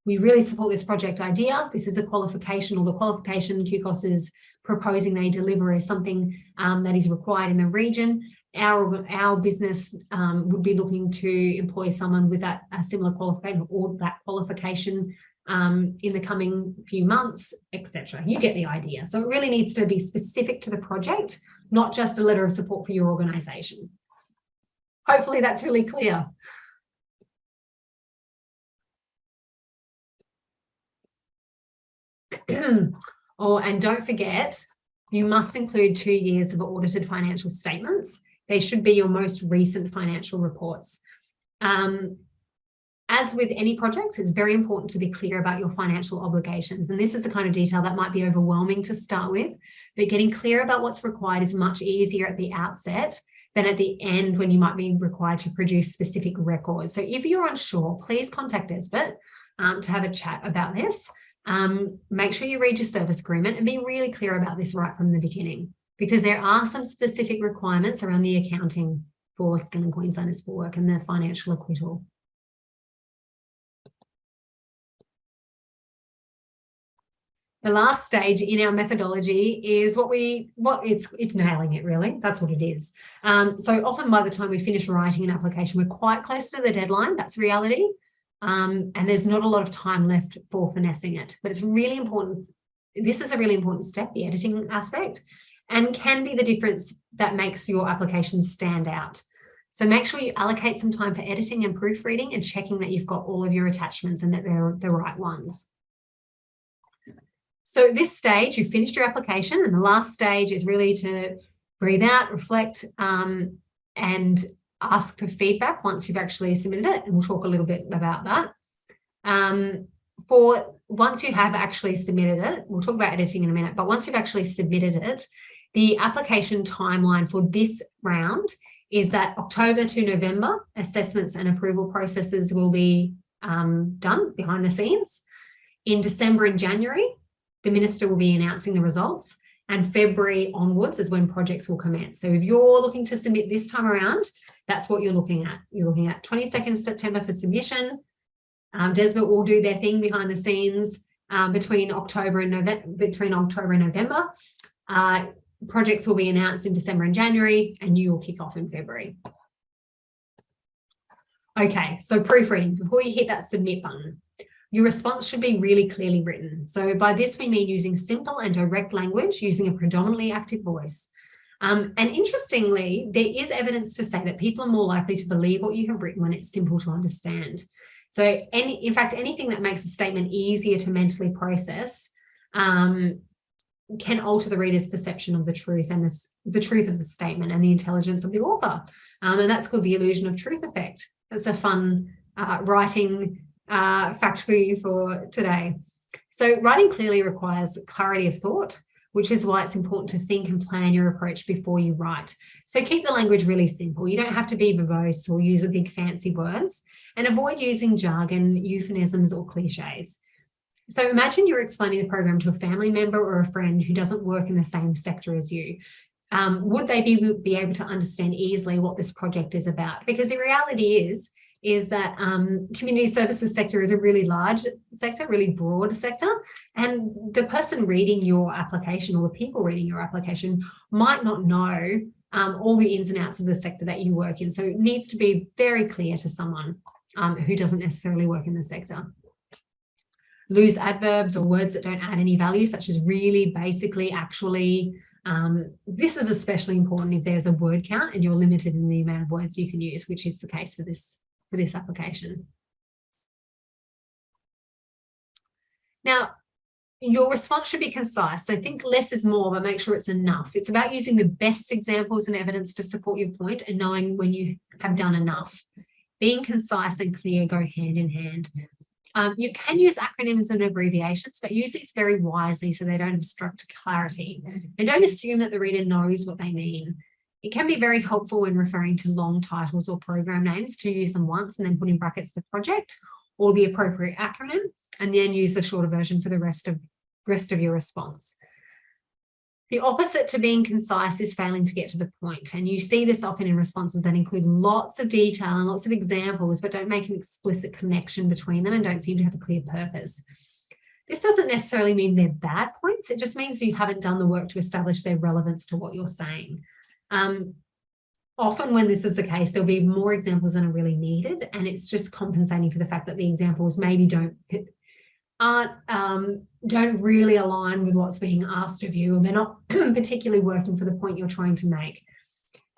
We really support this project idea. This is a qualification, or the qualification Kpis is proposing they deliver is something that is required in the region. Our business would be looking to employ someone with a similar qualification or that qualification in the coming few months, etc. You get the idea. So it really needs to be specific to the project, not just a letter of support for your organisation. Hopefully that's really clear. And don't forget, you must include 2 years of audited financial statements. They should be your most recent financial reports. As with any project, it's very important to be clear about your financial obligations. And this is the kind of detail that might be overwhelming to start with, but getting clear about what's required is much easier at the outset than at the end when you might be required to produce specific records. So if you're unsure, please contact Esbit to have a chat about this. Make sure you read your service agreement and be really clear about this right from the beginning, because there are some specific requirements around the accounting for Skilling Queenslanders for work and the financial acquittal. The last stage in our methodology is it's nailing it, really. That's what it is. So often by the time we finish writing an application, we're quite close to the deadline. That's reality. And there's not a lot of time left for finessing it, but it's really important. This is a really important step, the editing aspect, and can be the difference that makes your application stand out. So make sure you allocate some time for editing and proofreading and checking that you've got all of your attachments and that they're the right ones. So at this stage, you've finished your application, and the last stage is really to breathe out, reflect, and ask for feedback once you've actually submitted it. And we'll talk a little bit about that. Once you have actually submitted it, we'll talk about editing in a minute, but once you've actually submitted it, the application timeline for this round is that October to November, assessments and approval processes will be done behind the scenes. In December and January, the Minister will be announcing the results, and February onwards is when projects will commence. So if you're looking to submit this time around, that's what you're looking at. You're looking at 22nd September for submission. DESBT will do their thing behind the scenes between October and November. Projects will be announced in December and January, and you will kick off in February. Okay, so proofreading. Before you hit that submit button, your response should be really clearly written. So by this, we mean using simple and direct language, using a predominantly active voice. And interestingly, there is evidence to say that people are more likely to believe what you have written when it's simple to understand. So in fact, anything that makes a statement easier to mentally process can alter the reader's perception of the truth and the truth of the statement and the intelligence of the author. And that's called the illusion of truth effect. That's a fun writing fact for you for today. So writing clearly requires clarity of thought, which is why it's important to think and plan your approach before you write. So keep the language really simple. You don't have to be verbose or use big fancy words, and avoid using jargon, euphemisms, or cliches. So imagine you're explaining the program to a family member or a friend who doesn't work in the same sector as you. Would they be able to understand easily what this project is about? Because the reality is that community services sector is a really large sector, really broad sector, and the person reading your application or the people reading your application might not know all the ins and outs of the sector that you work in. So it needs to be very clear to someone who doesn't necessarily work in the sector. Loose adverbs or words that don't add any value, such as really, basically, actually. This is especially important if there's a word count and you're limited in the amount of words you can use, which is the case for this application. Now, your response should be concise. So think less is more, but make sure it's enough. It's about using the best examples and evidence to support your point and knowing when you have done enough. Being concise and clear go hand in hand. You can use acronyms and abbreviations, but use these very wisely so they don't obstruct clarity. And don't assume that the reader knows what they mean. It can be very helpful when referring to long titles or program names to use them once and then put in brackets the project or the appropriate acronym, and then use the shorter version for the rest of your response. The opposite to being concise is failing to get to the point. And you see this often in responses that include lots of detail and lots of examples, but don't make an explicit connection between them and don't seem to have a clear purpose. This doesn't necessarily mean they're bad points. It just means you haven't done the work to establish their relevance to what you're saying. Often when this is the case, there'll be more examples than are really needed, and it's just compensating for the fact that the examples maybe don't really align with what's being asked of you, or they're not particularly working for the point you're trying to make.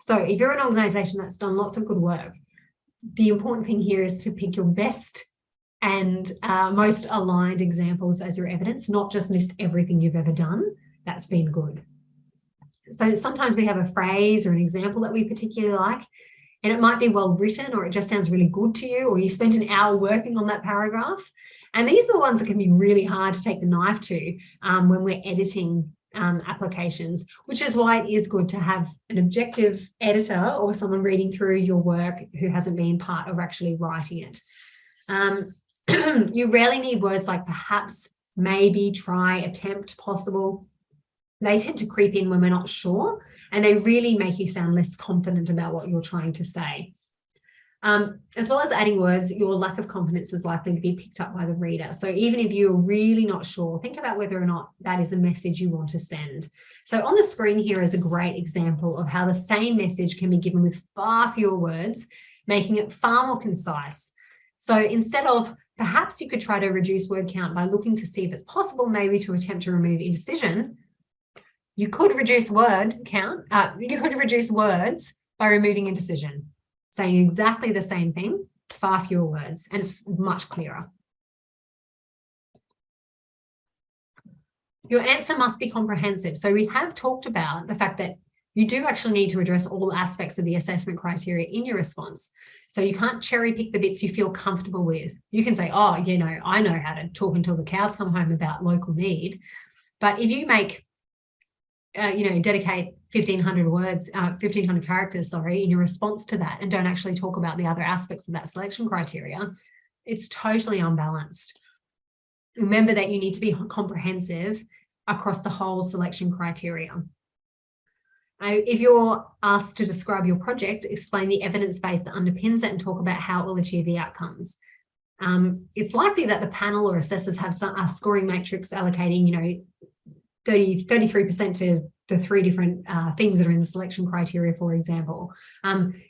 So if you're an organisation that's done lots of good work, the important thing here is to pick your best and most aligned examples as your evidence, not just list everything you've ever done that's been good. So sometimes we have a phrase or an example that we particularly like, and it might be well written, or it just sounds really good to you, or you spent an hour working on that paragraph. And these are the ones that can be really hard to take the knife to when we're editing applications, which is why it is good to have an objective editor or someone reading through your work who hasn't been part of actually writing it. You rarely need words like perhaps, maybe, try, attempt, possible. They tend to creep in when we're not sure, and they really make you sound less confident about what you're trying to say. As well as adding words, your lack of confidence is likely to be picked up by the reader. So even if you're really not sure, think about whether or not that is a message you want to send. So on the screen here is a great example of how the same message can be given with far fewer words, making it far more concise. So instead of perhaps you could try to reduce word count by looking to see if it's possible maybe to attempt to remove indecision, you could reduce word count, you could reduce words by removing indecision. saying exactly the same thing, far fewer words, and it's much clearer. Your answer must be comprehensive. So we have talked about the fact that you do actually need to address all aspects of the assessment criteria in your response. So you can't cherry pick the bits you feel comfortable with. You can say, oh, you know, I know how to talk until the cows come home about local need. But if you make, dedicate 1,500 words, 1,500 characters, in your response to that and don't actually talk about the other aspects of that selection criteria, it's totally unbalanced. Remember that you need to be comprehensive across the whole selection criteria. If you're asked to describe your project, explain the evidence base that underpins it and talk about how it will achieve the outcomes. It's likely that the panel or assessors have a scoring matrix allocating, 33% to the 3 different things that are in the selection criteria, for example.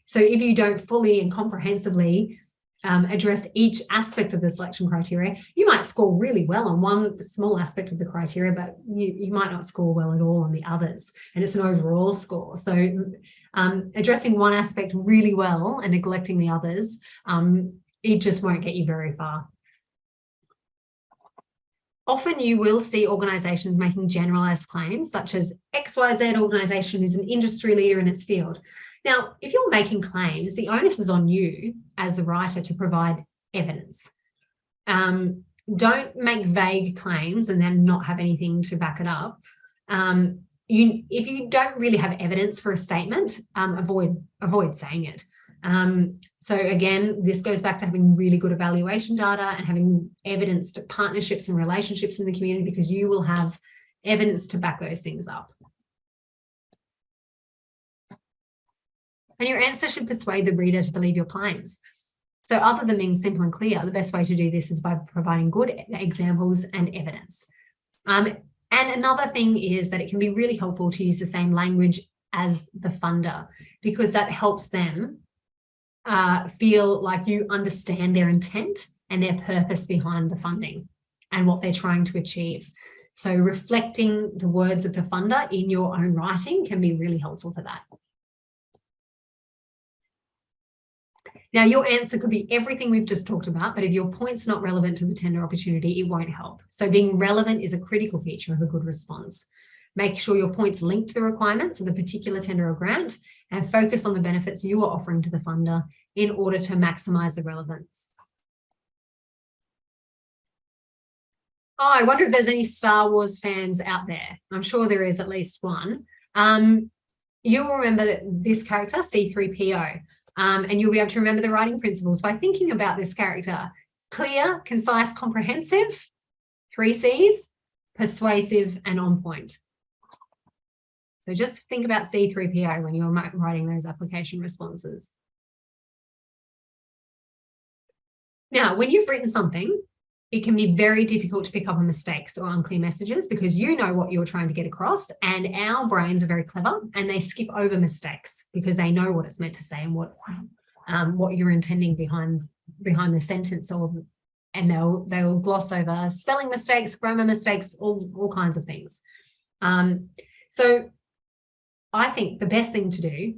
So if you don't fully and comprehensively address each aspect of the selection criteria, you might score really well on one small aspect of the criteria, but you might not score well at all on the others, and it's an overall score. So addressing one aspect really well and neglecting the others, it just won't get you very far. Often you will see organisations making generalised claims such as XYZ organisation is an industry leader in its field. Now, if you're making claims, the onus is on you as the writer to provide evidence. Don't make vague claims and then not have anything to back it up. If you don't really have evidence for a statement, avoid saying it. So again, this goes back to having really good evaluation data and having evidenced partnerships and relationships in the community, because you will have evidence to back those things up. And your answer should persuade the reader to believe your claims. So other than being simple and clear, the best way to do this is by providing good examples and evidence. And another thing is that it can be really helpful to use the same language as the funder, because that helps them feel like you understand their intent and their purpose behind the funding and what they're trying to achieve. So reflecting the words of the funder in your own writing can be really helpful for that. Now, your answer could be everything we've just talked about, but if your point's not relevant to the tender opportunity, it won't help. So being relevant is a critical feature of a good response. Make sure your points link to the requirements of the particular tender or grant, and focus on the benefits you are offering to the funder in order to maximise the relevance. Oh, I wonder if there's any Star Wars fans out there. I'm sure there is at least one. You'll remember that this character, C3PO. And you'll be able to remember the writing principles by thinking about this character: clear, concise, comprehensive, 3 C's, persuasive, and on point. So just think about C3PO when you're writing those application responses. Now, when you've written something, it can be very difficult to pick up on mistakes or unclear messages, because you know what you're trying to get across, and our brains are very clever and they skip over mistakes because they know what it's meant to say and what you're intending behind the sentence, and they'll gloss over spelling mistakes, grammar mistakes, all kinds of things. So I think the best thing to do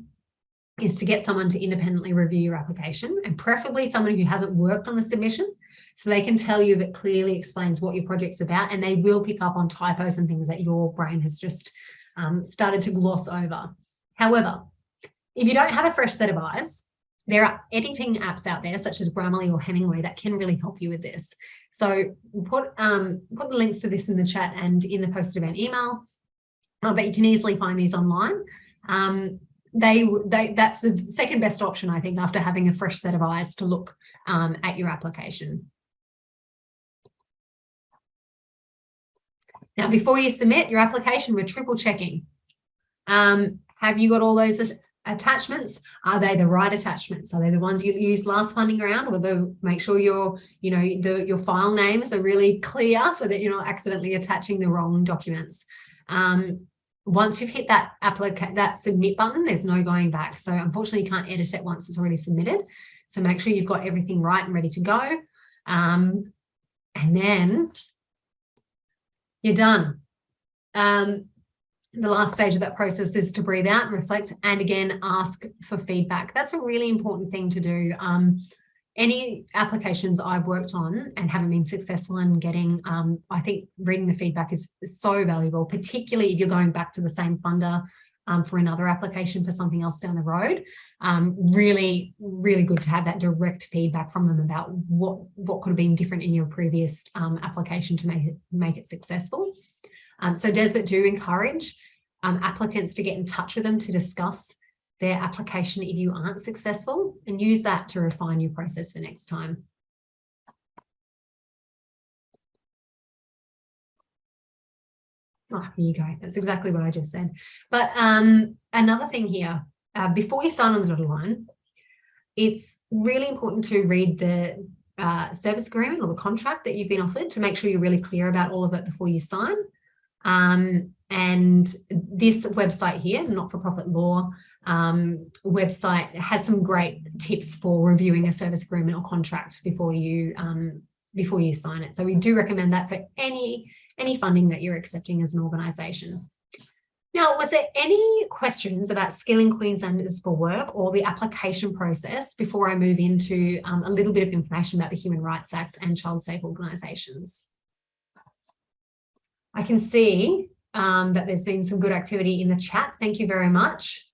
is to get someone to independently review your application, and preferably someone who hasn't worked on the submission, so they can tell you if it clearly explains what your project's about, and they will pick up on typos and things that your brain has just started to gloss over. However, if you don't have a fresh set of eyes, there are editing apps out there such as Grammarly or Hemingway that can really help you with this. So put the links to this in the chat and in the posted event email, but you can easily find these online. That's the second best option, I think, after having a fresh set of eyes to look at your application. Now, before you submit your application, we're triple checking. Have you got all those attachments? Are they the right attachments? Are they the ones you used last funding round? Or make sure your file names are really clear so that you're not accidentally attaching the wrong documents. Once you've hit that submit button, there's no going back. So unfortunately, you can't edit it once it's already submitted. So make sure you've got everything right and ready to go. And then you're done. The last stage of that process is to breathe out and reflect, and again, ask for feedback. That's a really important thing to do. Any applications I've worked on and haven't been successful in getting, I think reading the feedback is so valuable, particularly if you're going back to the same funder for another application for something else down the road. Really, really good to have that direct feedback from them about what could have been different in your previous application to make it successful. So DESBT do encourage applicants to get in touch with them to discuss their application if you aren't successful, and use that to refine your process for next time. Oh, here you go. That's exactly what I just said. But another thing here, before you sign on the dotted line, it's really important to read the service agreement or the contract that you've been offered to make sure you're really clear about all of it before you sign. And this website here, Not-for-Profit Law website, has some great tips for reviewing a service agreement or contract before you sign it. So we do recommend that for any funding that you're accepting as an organisation. Now, was there any questions about Skilling Queenslanders for work or the application process before I move into a little bit of information about the Human Rights Act and child safe organisations? I can see that there's been some good activity in the chat. Thank you very much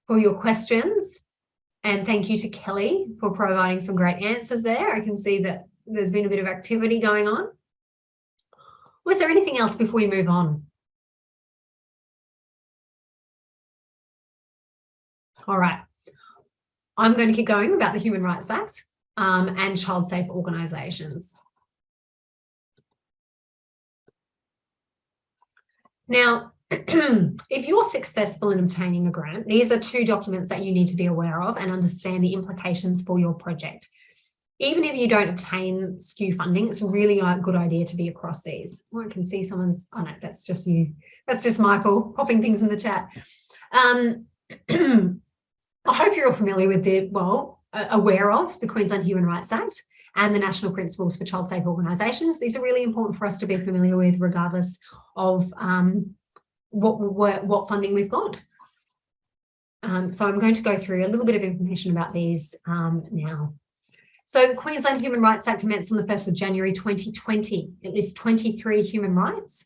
for your questions. And thank you to Kelly for providing some great answers there. I can see that there's been a bit of activity going on. Was there anything else before we move on? All right. I'm going to keep going about the Human Rights Act and child safe organisations. Now, if you're successful in obtaining a grant, these are two documents that you need to be aware of and understand the implications for your project. Even if you don't obtain SKU funding, it's really a good idea to be across these. Oh, I can see someone's, oh no, that's just you. That's just Michael popping things in the chat. I hope you're all familiar with aware of the Queensland Human Rights Act and the National Principles for Child Safe Organisations. These are really important for us to be familiar with, regardless of what funding we've got. So I'm going to go through a little bit of information about these now. So the Queensland Human Rights Act commenced on the 1st of January 2020. It lists 23 human rights.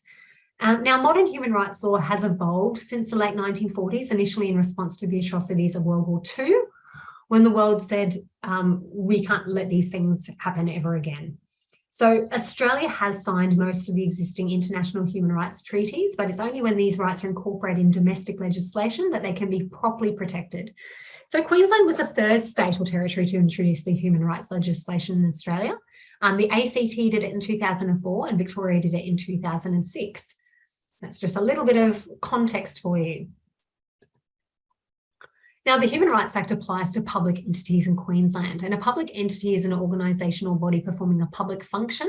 Now, modern human rights law has evolved since the late 1940s, initially in response to the atrocities of World War II, when the world said, we can't let these things happen ever again. So Australia has signed most of the existing international human rights treaties, but it's only when these rights are incorporated in domestic legislation that they can be properly protected. So Queensland was the third state or territory to introduce the human rights legislation in Australia. The ACT did it in 2004 and Victoria did it in 2006. That's just a little bit of context for you. Now, the Human Rights Act applies to public entities in Queensland, and a public entity is an organisational body performing a public function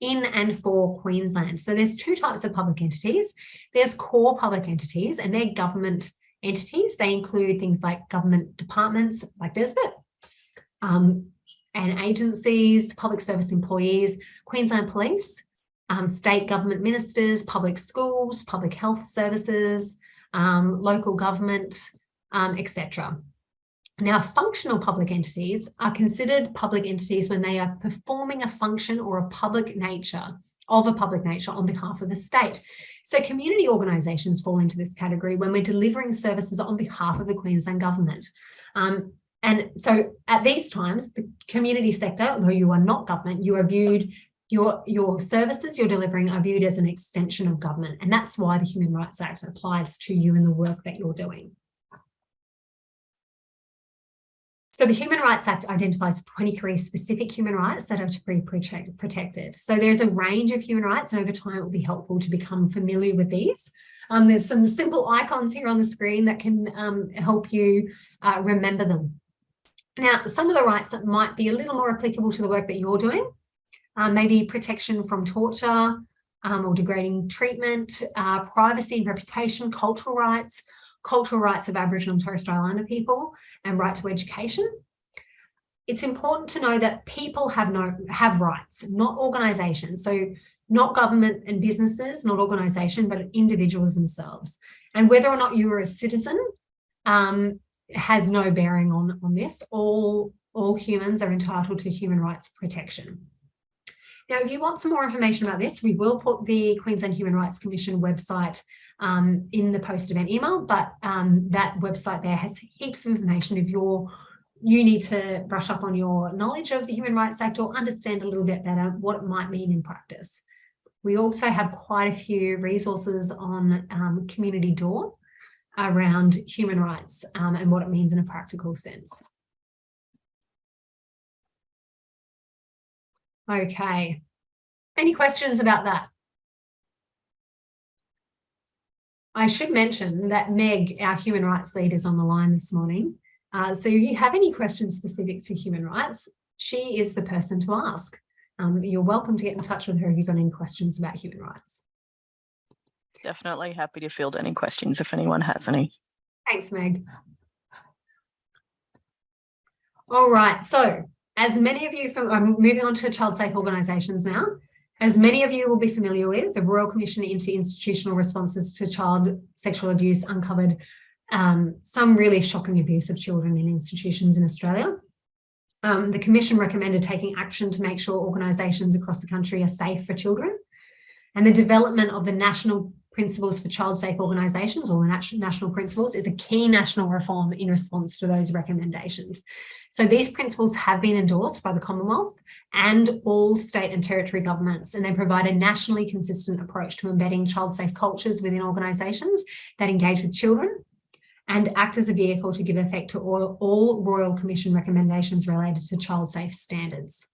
in and for Queensland. So there's two types of public entities. There's core public entities, and they're government entities. They include things like government departments like DESBT, and agencies, public service employees, Queensland Police, state government ministers, public schools, public health services, local government, etc. Now, functional public entities are considered public entities when they are performing a function or a public nature on behalf of the state. So community organisations fall into this category when we're delivering services on behalf of the Queensland government. And so at these times, the community sector, although you are not government, you are viewed, your services you're delivering are viewed as an extension of government. And that's why the Human Rights Act applies to you in the work that you're doing. So the Human Rights Act identifies 23 specific human rights that are to be protected. So there's a range of human rights, and over time it will be helpful to become familiar with these. There's some simple icons here on the screen that can help you remember them. Now, some of the rights that might be a little more applicable to the work that you're doing, maybe protection from torture or degrading treatment, privacy and reputation, cultural rights of Aboriginal and Torres Strait Islander people, and right to education. It's important to know that people have rights, not organisations. So not government and businesses, not organisation, but individuals themselves. And whether or not you are a citizen has no bearing on this. All humans are entitled to human rights protection. Now, if you want some more information about this, we will put the Queensland Human Rights Commission website in the post-event email, but that website there has heaps of information if you need to brush up on your knowledge of the Human Rights Act or understand a little bit better what it might mean in practice. We also have quite a few resources on Community Door around human rights and what it means in a practical sense. Okay, any questions about that? I should mention that Meg, our human rights lead, is on the line this morning. So if you have any questions specific to human rights, she is the person to ask. You're welcome to get in touch with her if you've got any questions about human rights. Definitely happy to field any questions if anyone has any. Thanks, Meg. All right, so as many of you, I'm moving on to child safe organisations now. As many of you will be familiar with, the Royal Commission into Institutional Responses to Child Sexual Abuse uncovered some really shocking abuse of children in institutions in Australia. The Commission recommended taking action to make sure organisations across the country are safe for children, and the development of the National Principles for Child Safe Organisations, or the National Principles, is a key national reform in response to those recommendations. So these principles have been endorsed by the Commonwealth and all state and territory governments, and they provide a nationally consistent approach to embedding child safe cultures within organisations that engage with children, and act as a vehicle to give effect to all Royal Commission recommendations related to child safe standards.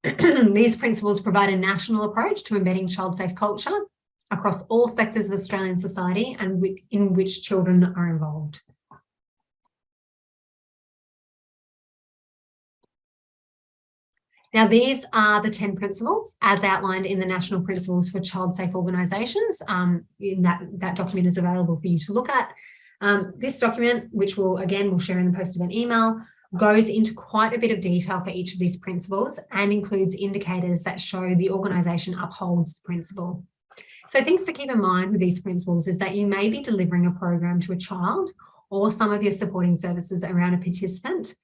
These principles provide a national approach to embedding child safe culture across all sectors of Australian society and in which children are involved. Now, these are the 10 principles as outlined in the National Principles for Child Safe Organisations. That document is available for you to look at. This document, which we'll share in the post-event email, goes into quite a bit of detail for each of these principles and includes indicators that show the organisation upholds the principle. So things to keep in mind with these principles is that you may be delivering a program to a child or some of your supporting services around a participant,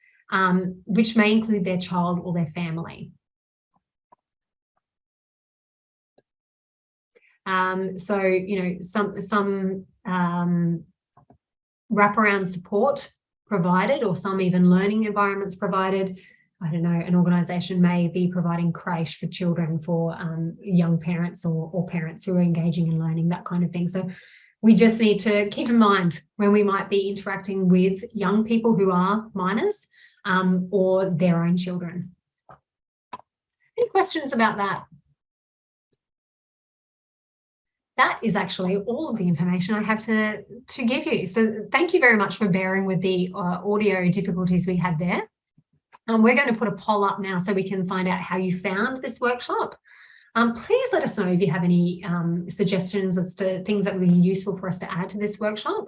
which may include their child or their family. So, you know, some wraparound support provided, or some even learning environments provided. I don't know, an organisation may be providing creche for children for young parents or parents who are engaging in learning, that kind of thing. So we just need to keep in mind when we might be interacting with young people who are minors or their own children. Any questions about that? That is actually all of the information I have to give you. So thank you very much for bearing with the audio difficulties we had there. We're going to put a poll up now so we can find out how you found this workshop. Please let us know if you have any suggestions as to things that would be useful for us to add to this workshop.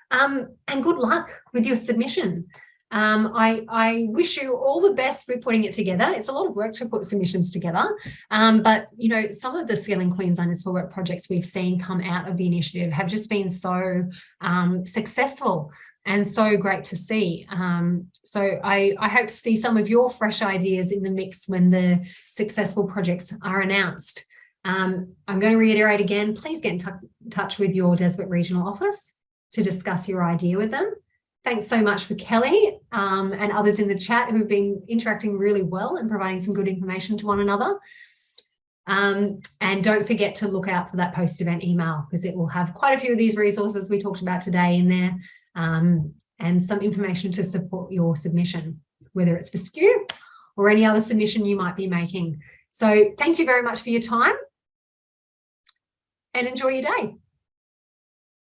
And good luck with your submission. I wish you all the best with putting it together. It's a lot of work to put submissions together, but you know, some of the Skilling Queenslanders for Work projects we've seen come out of the initiative have just been so successful and so great to see. So I hope to see some of your fresh ideas in the mix when the successful projects are announced. I'm going to reiterate again, please get in touch with your Desbert Regional Office to discuss your idea with them. Thanks so much for Kelly and others in the chat who've been interacting really well and providing some good information to one another. And don't forget to look out for that post-event email, because it will have quite a few of these resources we talked about today in there, and some information to support your submission, whether it's for SKU or any other submission you might be making. So thank you very much for your time and enjoy your day.